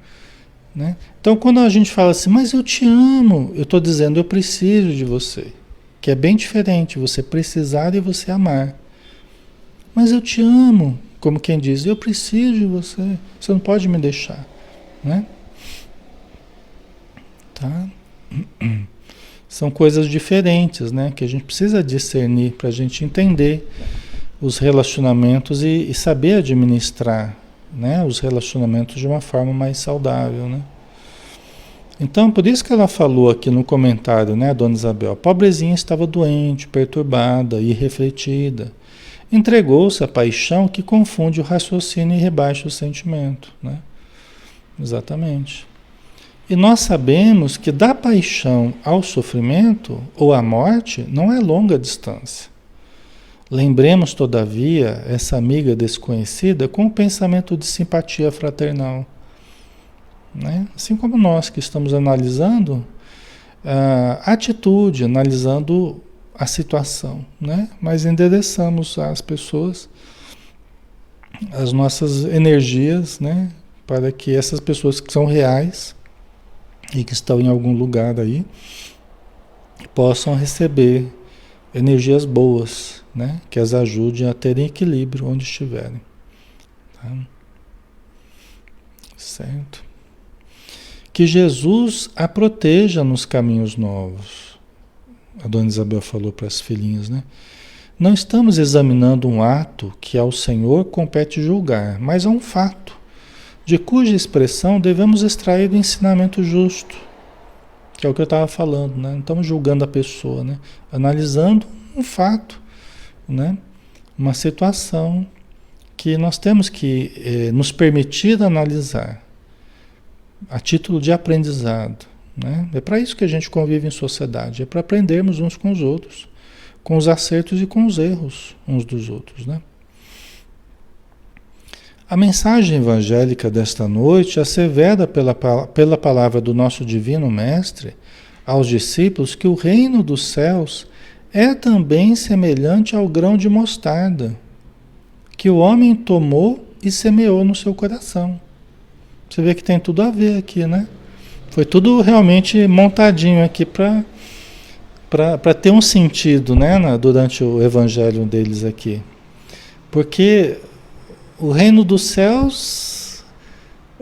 Né? Então, quando a gente fala assim, mas eu te amo, eu estou dizendo, eu preciso de você. Que é bem diferente, você precisar e você amar. Mas eu te amo, como quem diz, eu preciso de você, você não pode me deixar. Né? Tá? São coisas diferentes, né? Que a gente precisa discernir para a gente entender os relacionamentos e saber administrar, né? Os relacionamentos de uma forma mais saudável, né? Então, por isso que ela falou aqui no comentário, né, Dona Isabel, a pobrezinha estava doente, perturbada, irrefletida. Entregou-se à paixão que confunde o raciocínio e rebaixa o sentimento, né? Exatamente. E nós sabemos que da paixão ao sofrimento ou à morte não é longa distância. Lembremos, todavia, essa amiga desconhecida com o pensamento de simpatia fraternal. Né? Assim como nós que estamos analisando a atitude, analisando a situação, né? Mas endereçamos às pessoas as nossas energias, né? Para que essas pessoas que são reais e que estão em algum lugar aí possam receber energias boas, né? Que as ajudem a terem equilíbrio onde estiverem. Tá? Certo? Que Jesus a proteja nos caminhos novos. A Dona Isabel falou para as filhinhas, né? Não estamos examinando um ato que ao Senhor compete julgar, mas é um fato, de cuja expressão devemos extrair o ensinamento justo, que é o que eu estava falando, né? Não estamos julgando a pessoa, né? Analisando um fato, né? Uma situação que nós temos que nos permitir analisar a título de aprendizado, né? É para isso que a gente convive em sociedade, é para aprendermos uns com os outros, com os acertos e com os erros uns dos outros, né? A mensagem evangélica desta noite assevera pela palavra do nosso Divino Mestre aos discípulos que o reino dos céus é também semelhante ao grão de mostarda que o homem tomou e semeou no seu coração. Você vê que tem tudo a ver aqui, né? Foi tudo realmente montadinho aqui para ter um sentido, né? Durante o evangelho deles aqui. Porque o reino dos céus,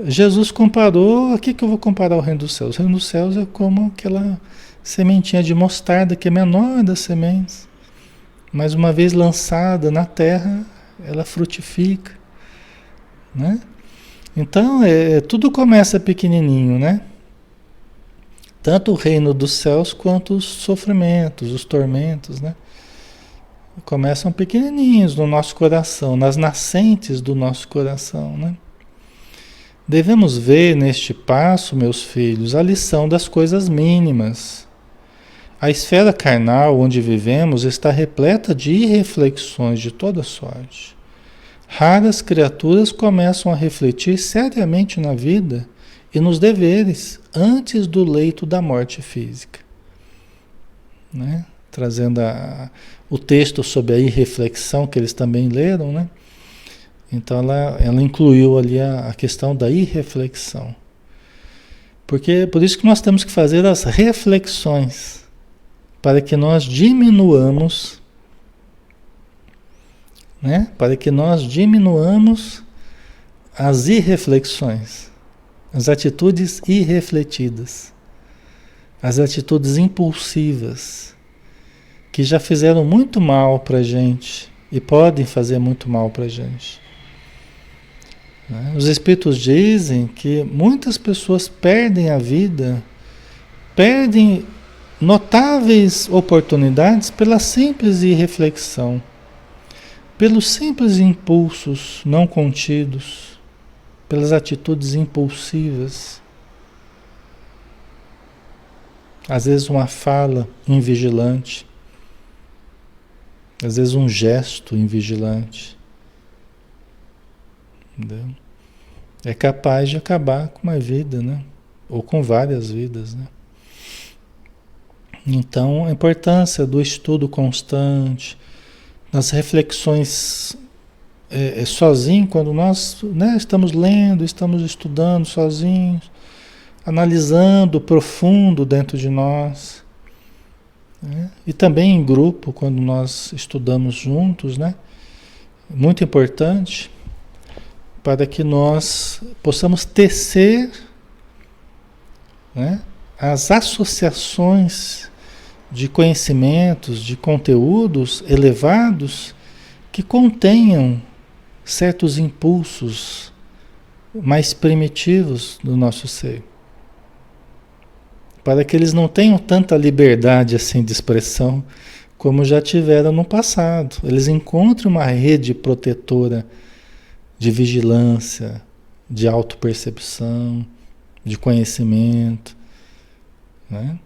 Jesus comparou, aqui que eu vou comparar o reino dos céus? O reino dos céus é como aquela sementinha de mostarda que é menor das sementes. Mas uma vez lançada na terra, ela frutifica, né? Então, tudo começa pequenininho, né? Tanto o reino dos céus quanto os sofrimentos, os tormentos, né? Começam pequenininhos no nosso coração, nas nascentes do nosso coração, né? Devemos ver neste passo, meus filhos, a lição das coisas mínimas. A esfera carnal onde vivemos está repleta de irreflexões de toda sorte. Raras criaturas começam a refletir seriamente na vida e nos deveres antes do leito da morte física. Né? Trazendo o texto sobre a irreflexão que eles também leram, né? Então ela incluiu ali a questão da irreflexão. Porque por isso que nós temos que fazer as reflexões para que nós diminuamos, né? Para que nós diminuamos as irreflexões, as atitudes irrefletidas, as atitudes impulsivas, que já fizeram muito mal para a gente e podem fazer muito mal para a gente. Né? Os Espíritos dizem que muitas pessoas perdem a vida, perdem notáveis oportunidades pela simples irreflexão, pelos simples impulsos não contidos, pelas atitudes impulsivas. Às vezes uma fala invigilante, Às vezes um gesto invigilante, entendeu? É capaz de acabar com uma vida, né? Ou com várias vidas, né? Então, a importância do estudo constante, das reflexões sozinho, quando nós, né, estamos lendo, estamos estudando sozinhos, analisando profundo dentro de nós, né? E também em grupo, quando nós estudamos juntos, né? Muito importante para que nós possamos tecer, né, as associações de conhecimentos, de conteúdos elevados que contenham certos impulsos mais primitivos do nosso ser, para que eles não tenham tanta liberdade assim de expressão como já tiveram no passado. Eles encontrem uma rede protetora de vigilância, de autopercepção, de conhecimento, né?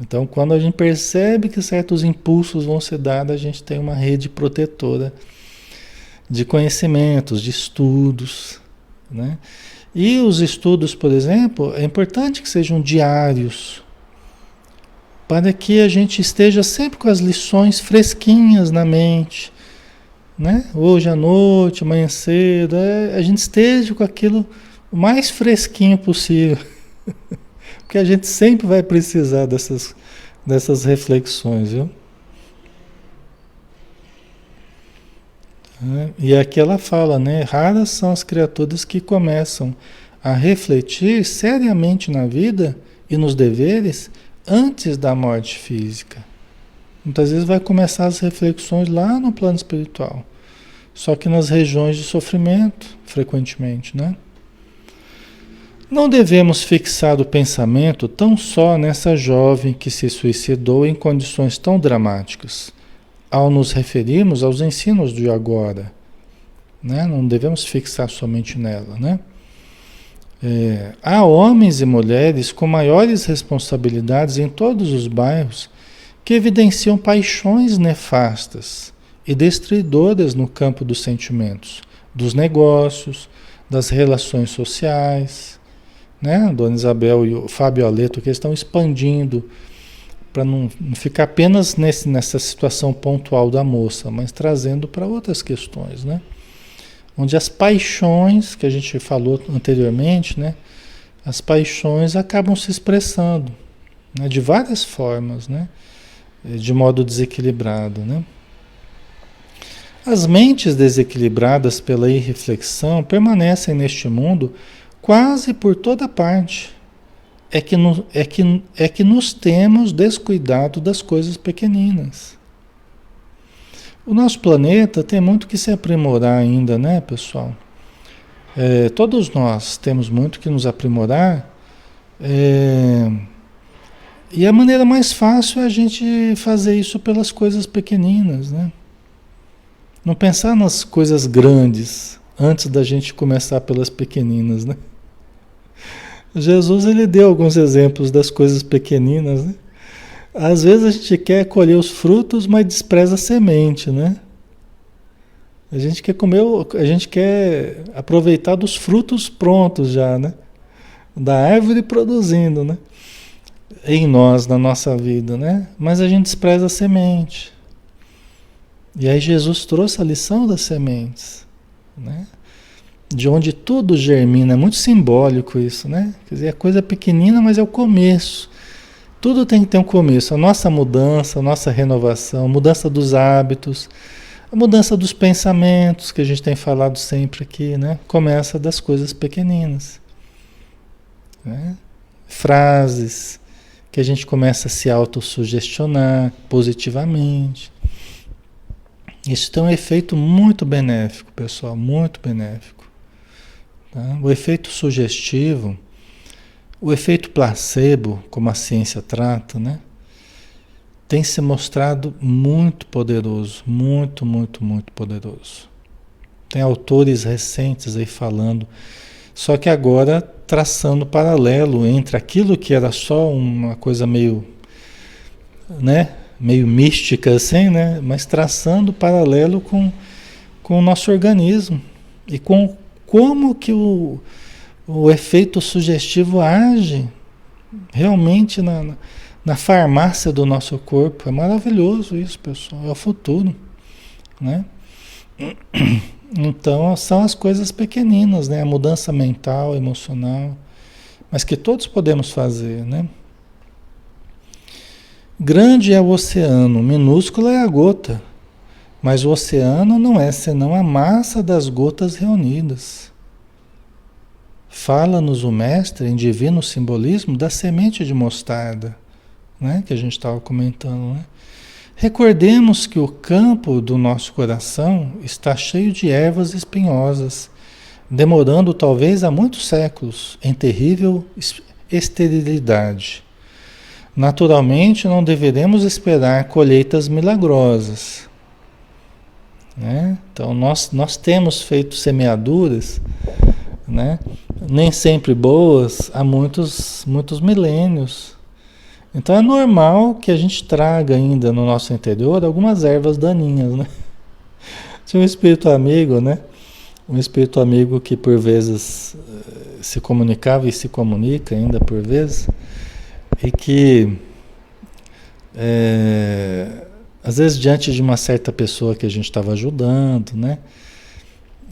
Então, quando a gente percebe que certos impulsos vão ser dados, a gente tem uma rede protetora de conhecimentos, de estudos, né? E os estudos, por exemplo, é importante que sejam diários, para que a gente esteja sempre com as lições fresquinhas na mente, né? Hoje à noite, amanhã cedo, a gente esteja com aquilo o mais fresquinho possível. Porque a gente sempre vai precisar dessas reflexões, viu? E aqui ela fala, né? Raras são as criaturas que começam a refletir seriamente na vida e nos deveres antes da morte física. Muitas vezes vai começar as reflexões lá no plano espiritual, só que nas regiões de sofrimento, frequentemente, né? Não devemos fixar o pensamento tão só nessa jovem que se suicidou em condições tão dramáticas, ao nos referirmos aos ensinos de agora, né? Não devemos fixar somente nela, né? Há homens e mulheres com maiores responsabilidades em todos os bairros que evidenciam paixões nefastas e destruidoras no campo dos sentimentos, dos negócios, das relações sociais, né? A Dona Isabel e o Fábio Aleto que estão expandindo para não ficar apenas nessa situação pontual da moça, mas trazendo para outras questões, né? Onde as paixões, que a gente falou anteriormente, né? As paixões acabam se expressando, né? De várias formas, né? De modo desequilibrado, né? As mentes desequilibradas pela irreflexão permanecem neste mundo quase por toda parte. É que nos temos descuidado das coisas pequeninas. O nosso planeta tem muito que se aprimorar ainda, né, pessoal? Todos nós temos muito que nos aprimorar. E a maneira mais fácil é a gente fazer isso pelas coisas pequeninas, né? Não pensar nas coisas grandes antes da gente começar pelas pequeninas, né? Jesus, ele deu alguns exemplos das coisas pequeninas, né? Às vezes a gente quer colher os frutos, mas despreza a semente, né? A gente quer comer, a gente quer aproveitar dos frutos prontos já, né? Da árvore produzindo, né? Em nós, na nossa vida, né? Mas a gente despreza a semente. E aí Jesus trouxe a lição das sementes, né? De onde tudo germina, é muito simbólico isso, né? Quer dizer, é coisa pequenina, mas é o começo. Tudo tem que ter um começo. A nossa mudança, a nossa renovação, a mudança dos hábitos, a mudança dos pensamentos, que a gente tem falado sempre aqui, né? Começa das coisas pequeninas, né? Frases que a gente começa a se autossugestionar positivamente. Isso tem um efeito muito benéfico, pessoal, muito benéfico. Tá? O efeito sugestivo, o efeito placebo, como a ciência trata, né? Tem se mostrado muito poderoso, muito, muito, muito poderoso. Tem autores recentes aí falando, só que agora traçando paralelo entre aquilo que era só uma coisa meio, né, meio mística assim, né? Mas traçando paralelo com o nosso organismo e com como que o efeito sugestivo age realmente na farmácia do nosso corpo. É maravilhoso isso, pessoal. É o futuro, né? Então, são as coisas pequeninas, né? A mudança mental, emocional, mas que todos podemos fazer, né? Grande é o oceano, minúscula é a gota, mas o oceano não é senão a massa das gotas reunidas. Fala-nos o mestre, em divino simbolismo, da semente de mostarda, né? Que a gente estava comentando, né? Recordemos que o campo do nosso coração está cheio de ervas espinhosas, demorando talvez há muitos séculos, em terrível esterilidade. Naturalmente, não deveremos esperar colheitas milagrosas, né? Então, nós temos feito semeaduras, né? Nem sempre boas, há muitos milênios. Então, é normal que a gente traga ainda no nosso interior algumas ervas daninhas, né? Tinha um espírito amigo, né? Um espírito amigo que por vezes se comunicava e se comunica ainda por vezes, e que às vezes diante de uma certa pessoa que a gente estava ajudando, né?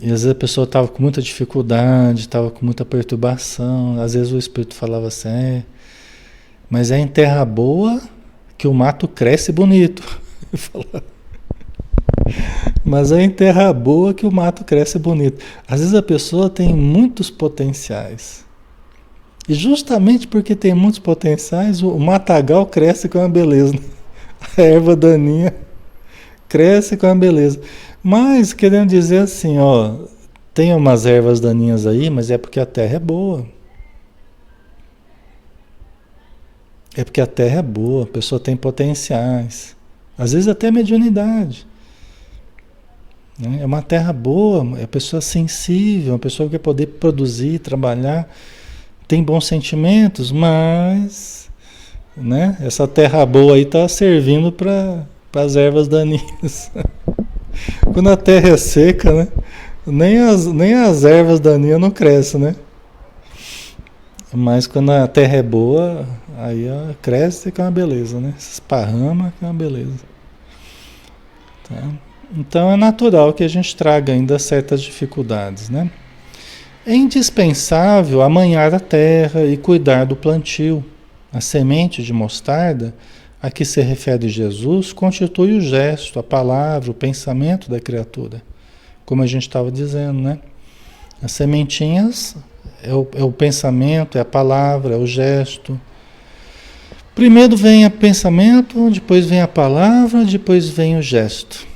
E às vezes a pessoa estava com muita dificuldade, estava com muita perturbação, às vezes o espírito falava assim, mas é em terra boa que o mato cresce bonito. Mas é em terra boa que o mato cresce bonito. Às vezes a pessoa tem muitos potenciais. E justamente porque tem muitos potenciais, o matagal cresce com uma beleza. A erva daninha cresce com uma beleza. Mas, querendo dizer assim, ó, tem umas ervas daninhas aí, mas é porque a terra é boa. É porque a terra é boa, a pessoa tem potenciais. Às vezes até mediunidade. Né? É uma terra boa, é uma pessoa sensível, uma pessoa que quer poder produzir, trabalhar, tem bons sentimentos, mas, né, essa terra boa aí está servindo para as ervas daninhas. Quando a terra é seca, né, nem as ervas daninhas não crescem, né? Mas quando a terra é boa, aí ela cresce que é uma beleza, né? Se esparrama que é uma beleza. Tá? Então é natural que a gente traga ainda certas dificuldades, né? É indispensável amanhar a terra e cuidar do plantio. A semente de mostarda a que se refere Jesus constitui o gesto, a palavra, o pensamento da criatura. Como a gente estava dizendo, né? As sementinhas é o pensamento, é a palavra, é o gesto. Primeiro vem o pensamento, depois vem a palavra, depois vem o gesto.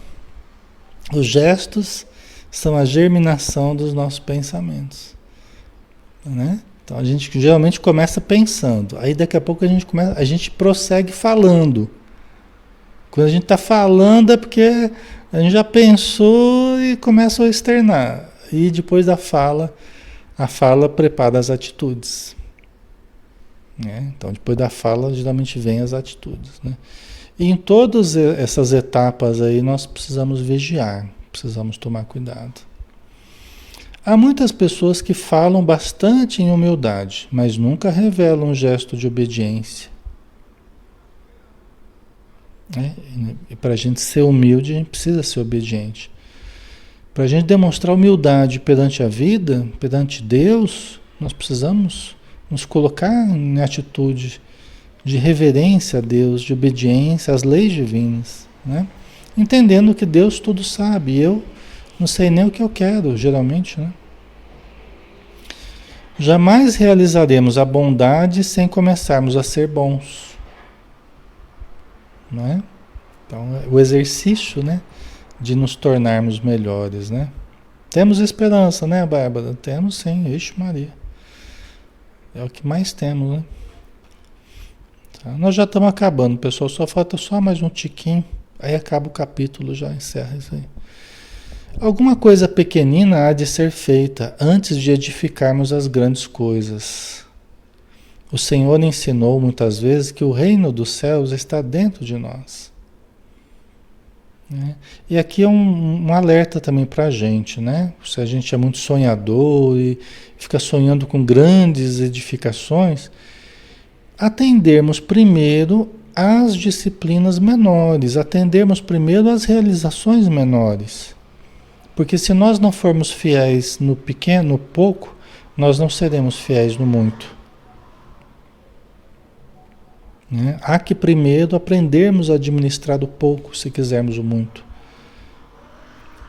Os gestos são a germinação dos nossos pensamentos, né? Então a gente geralmente começa pensando, aí daqui a pouco a gente prossegue falando. Quando a gente está falando é porque a gente já pensou e começa a externar. E depois da fala, a fala prepara as atitudes, né? Então depois da fala geralmente vem as atitudes, né? E em todas essas etapas aí nós precisamos vigiar. Precisamos tomar cuidado. Há muitas pessoas que falam bastante em humildade, mas nunca revelam um gesto de obediência. Né? E para a gente ser humilde, a gente precisa ser obediente. Para a gente demonstrar humildade perante a vida, perante Deus, nós precisamos nos colocar em atitude de reverência a Deus, de obediência às leis divinas, né? Entendendo que Deus tudo sabe, e eu não sei nem o que eu quero, geralmente, né? Jamais realizaremos a bondade sem começarmos a ser bons, não é? Então, o exercício, né, de nos tornarmos melhores, né? Temos esperança, né, Bárbara? Temos sim, Ixi Maria. É o que mais temos, né? Tá? Nós já estamos acabando, pessoal, só falta só mais um tiquinho. Aí acaba o capítulo, já encerra isso aí. Alguma coisa pequenina há de ser feita antes de edificarmos as grandes coisas. O Senhor ensinou muitas vezes que o reino dos céus está dentro de nós. né? E aqui é um alerta também para a gente, né? Se a gente é muito sonhador e fica sonhando com grandes edificações, atendermos primeiro às disciplinas menores, atendermos primeiro às realizações menores. Porque se nós não formos fiéis no pequeno, no pouco, nós não seremos fiéis no muito. Né? Há que primeiro aprendermos a administrar o pouco, se quisermos o muito.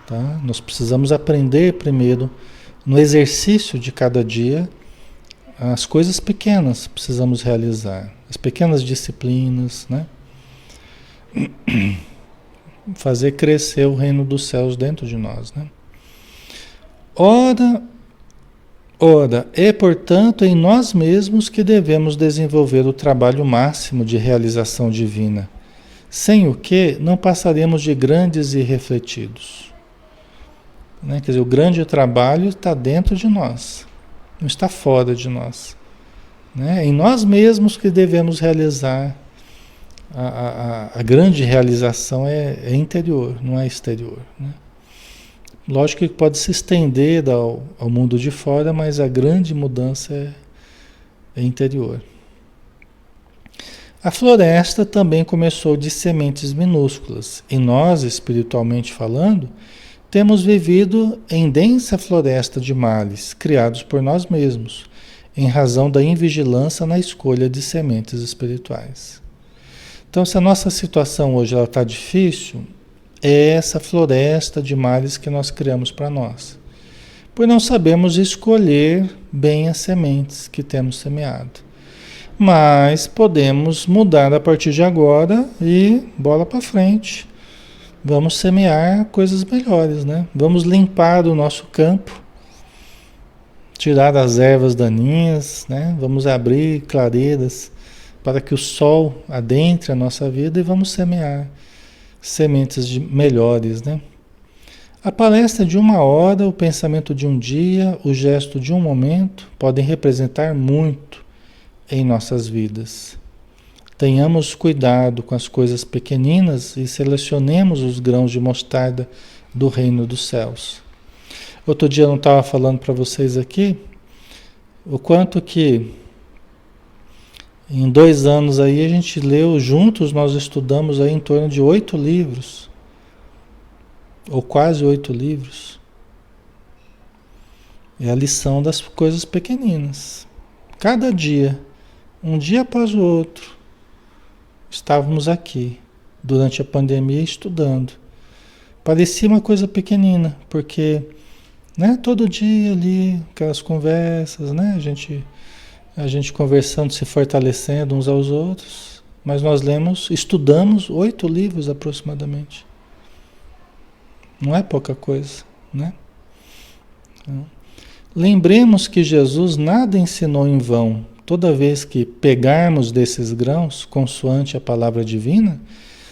Tá? Nós precisamos aprender primeiro, no exercício de cada dia, as coisas pequenas precisamos realizar, as pequenas disciplinas, né? Fazer crescer o reino dos céus dentro de nós, né? Ora, é portanto em nós mesmos que devemos desenvolver o trabalho máximo de realização divina, sem o que não passaremos de grandes irrefletidos. Né? Quer dizer, o grande trabalho está dentro de nós, não está fora de nós. Né? É em nós mesmos que devemos realizar. A grande realização é interior, não é exterior. Né? Lógico que pode se estender ao mundo de fora, mas a grande mudança é interior. A floresta também começou de sementes minúsculas, e nós, espiritualmente falando, temos vivido em densa floresta de males, criados por nós mesmos, em razão da invigilância na escolha de sementes espirituais. Então, se a nossa situação hoje está difícil, é essa floresta de males que nós criamos para nós. Por não sabermos escolher bem as sementes que temos semeado. Mas podemos mudar a partir de agora e bola para frente. Vamos semear coisas melhores, né? Vamos limpar o nosso campo, tirar as ervas daninhas, né? Vamos abrir clareiras para que o sol adentre a nossa vida e vamos semear sementes melhores, né? A palestra de 1 hora, o pensamento de um dia, o gesto de um momento podem representar muito em nossas vidas. Tenhamos cuidado com as coisas pequeninas e selecionemos os grãos de mostarda do reino dos céus. Outro dia eu não estava falando para vocês aqui o quanto que em 2 anos aí a gente leu juntos, nós estudamos aí em torno de 8 livros, ou quase 8 livros. É a lição das coisas pequeninas. Cada dia, um dia após o outro, estávamos aqui, durante a pandemia, estudando. Parecia uma coisa pequenina, porque, né, todo dia ali, aquelas conversas, né, a gente conversando, se fortalecendo uns aos outros, mas nós estudamos 8 livros aproximadamente. Não é pouca coisa, né? Então, lembremos que Jesus nada ensinou em vão. Toda vez que pegarmos desses grãos, consoante a palavra divina,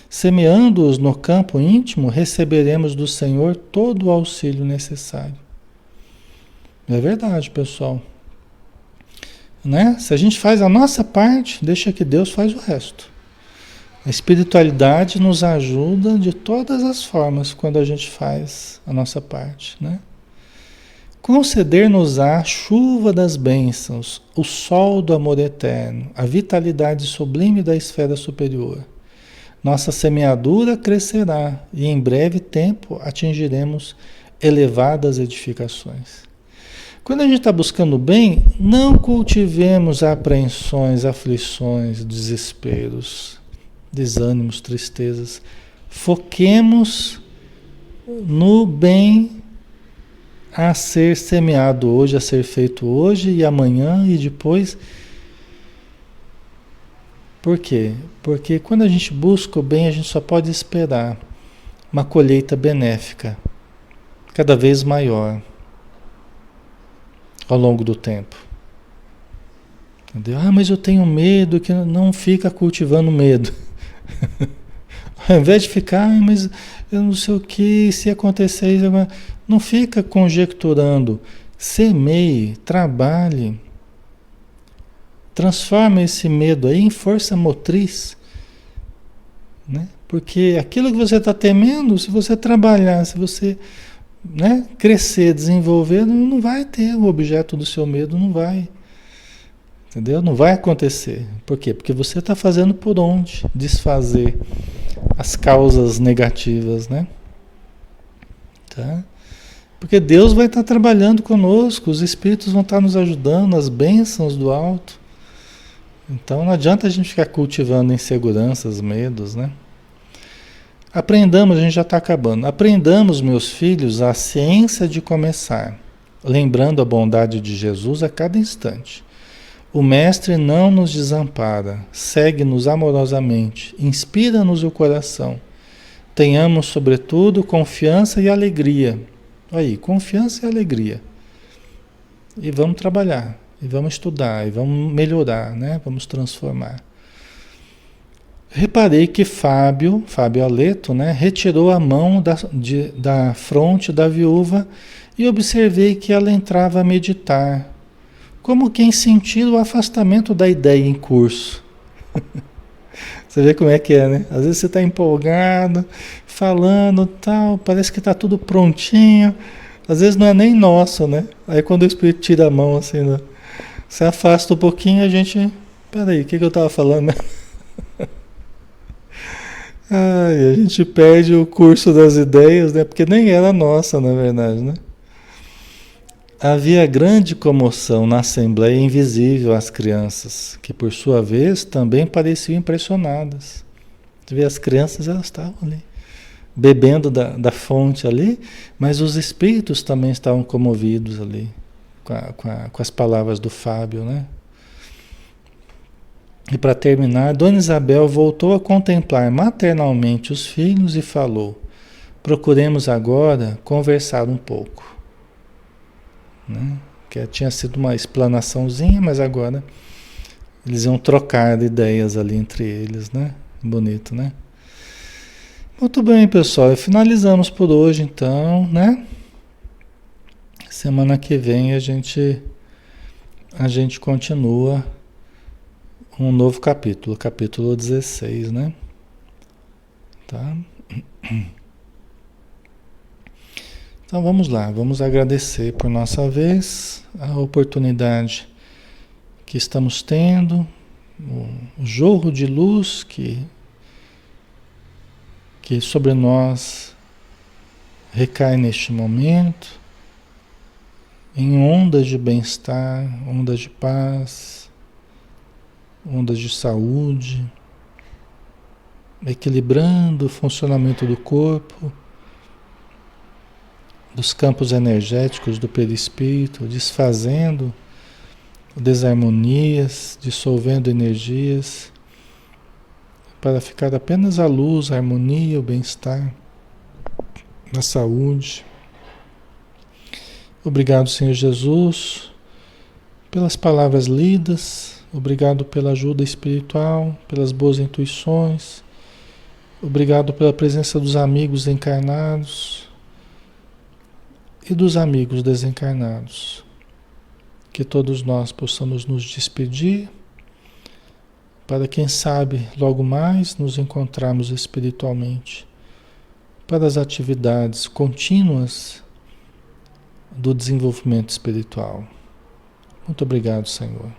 semeando-os no campo íntimo, receberemos do Senhor todo o auxílio necessário. É verdade, pessoal. Né? Se a gente faz a nossa parte, deixa que Deus faz o resto. A espiritualidade nos ajuda de todas as formas quando a gente faz a nossa parte, né? Conceder-nos a chuva das bênçãos, o sol do amor eterno, a vitalidade sublime da esfera superior. Nossa semeadura crescerá e em breve tempo atingiremos elevadas edificações. Quando a gente está buscando o bem, não cultivemos apreensões, aflições, desesperos, desânimos, tristezas. Foquemos no bem a ser semeado hoje, a ser feito hoje e amanhã e depois. Por quê? Porque quando a gente busca o bem, a gente só pode esperar uma colheita benéfica, cada vez maior, ao longo do tempo. Entendeu? Ah, mas eu tenho medo, que não fica cultivando medo. Ao invés de ficar, mas eu não sei o que, se acontecer isso, não fica conjecturando. Semeie, trabalhe, transforme esse medo aí em força motriz, né? Porque aquilo que você está temendo, se você trabalhar, se você, né, crescer, desenvolver, não vai ter o objeto do seu medo, não vai. Entendeu? Não vai acontecer. Por quê? Porque você está fazendo por onde desfazer as causas negativas, né? Tá? Porque Deus vai estar trabalhando conosco, os espíritos vão estar nos ajudando, as bênçãos do alto. Então não adianta a gente ficar cultivando inseguranças, medos, né? Aprendamos, a gente já está acabando. Aprendamos, meus filhos, a ciência de começar, lembrando a bondade de Jesus a cada instante. O Mestre não nos desampara, segue-nos amorosamente, inspira-nos o coração. Tenhamos, sobretudo, confiança e alegria. Aí, confiança e alegria. E vamos trabalhar, e vamos estudar, e vamos melhorar, né? Vamos transformar. Reparei que Fábio Aleto, né, retirou a mão da fronte da viúva e observei que ela entrava a meditar, como quem sentir o afastamento da ideia em curso. Você vê como é que é, né? Às vezes você está empolgado, falando tal, parece que está tudo prontinho. Às vezes não é nem nosso, né? Aí quando o Espírito tira a mão assim, né? Se afasta um pouquinho, a gente... Peraí, o que eu estava falando? Ai, a gente perde o curso das ideias, né? Porque nem era nossa, na verdade, né? Havia grande comoção na assembleia invisível às crianças, que por sua vez também pareciam impressionadas. Você vê, as crianças, elas estavam ali, bebendo da fonte ali, mas os espíritos também estavam comovidos ali, com as palavras do Fábio, né? E para terminar, Dona Isabel voltou a contemplar maternalmente os filhos e falou: procuremos agora conversar um pouco. Né? Que tinha sido uma explanaçãozinha, mas agora eles iam trocar ideias ali entre eles, né? Bonito, né? Muito bem, pessoal, finalizamos por hoje então, né? Semana que vem a gente continua um novo capítulo, capítulo 16, né? Tá? Então vamos lá, vamos agradecer por nossa vez a oportunidade que estamos tendo, o jorro de luz que sobre nós recai neste momento, em ondas de bem-estar, ondas de paz, ondas de saúde, equilibrando o funcionamento do corpo, dos campos energéticos do perispírito, desfazendo desarmonias, dissolvendo energias, para ficar apenas a luz, a harmonia, o bem-estar, a saúde. Obrigado, Senhor Jesus, pelas palavras lidas, obrigado pela ajuda espiritual, pelas boas intuições, obrigado pela presença dos amigos encarnados e dos amigos desencarnados. Que todos nós possamos nos despedir, para quem sabe logo mais nos encontrarmos espiritualmente, para as atividades contínuas do desenvolvimento espiritual. Muito obrigado, Senhor.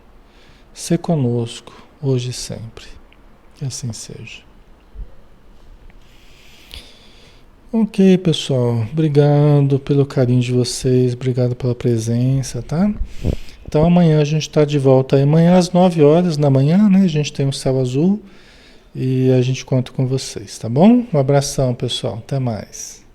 Sê conosco, hoje e sempre. Que assim seja. Ok, pessoal. Obrigado pelo carinho de vocês. Obrigado pela presença, tá? Então amanhã a gente está de volta. Amanhã às 9 horas da manhã, né? A gente tem o Céu Azul e a gente conta com vocês, tá bom? Um abração, pessoal. Até mais.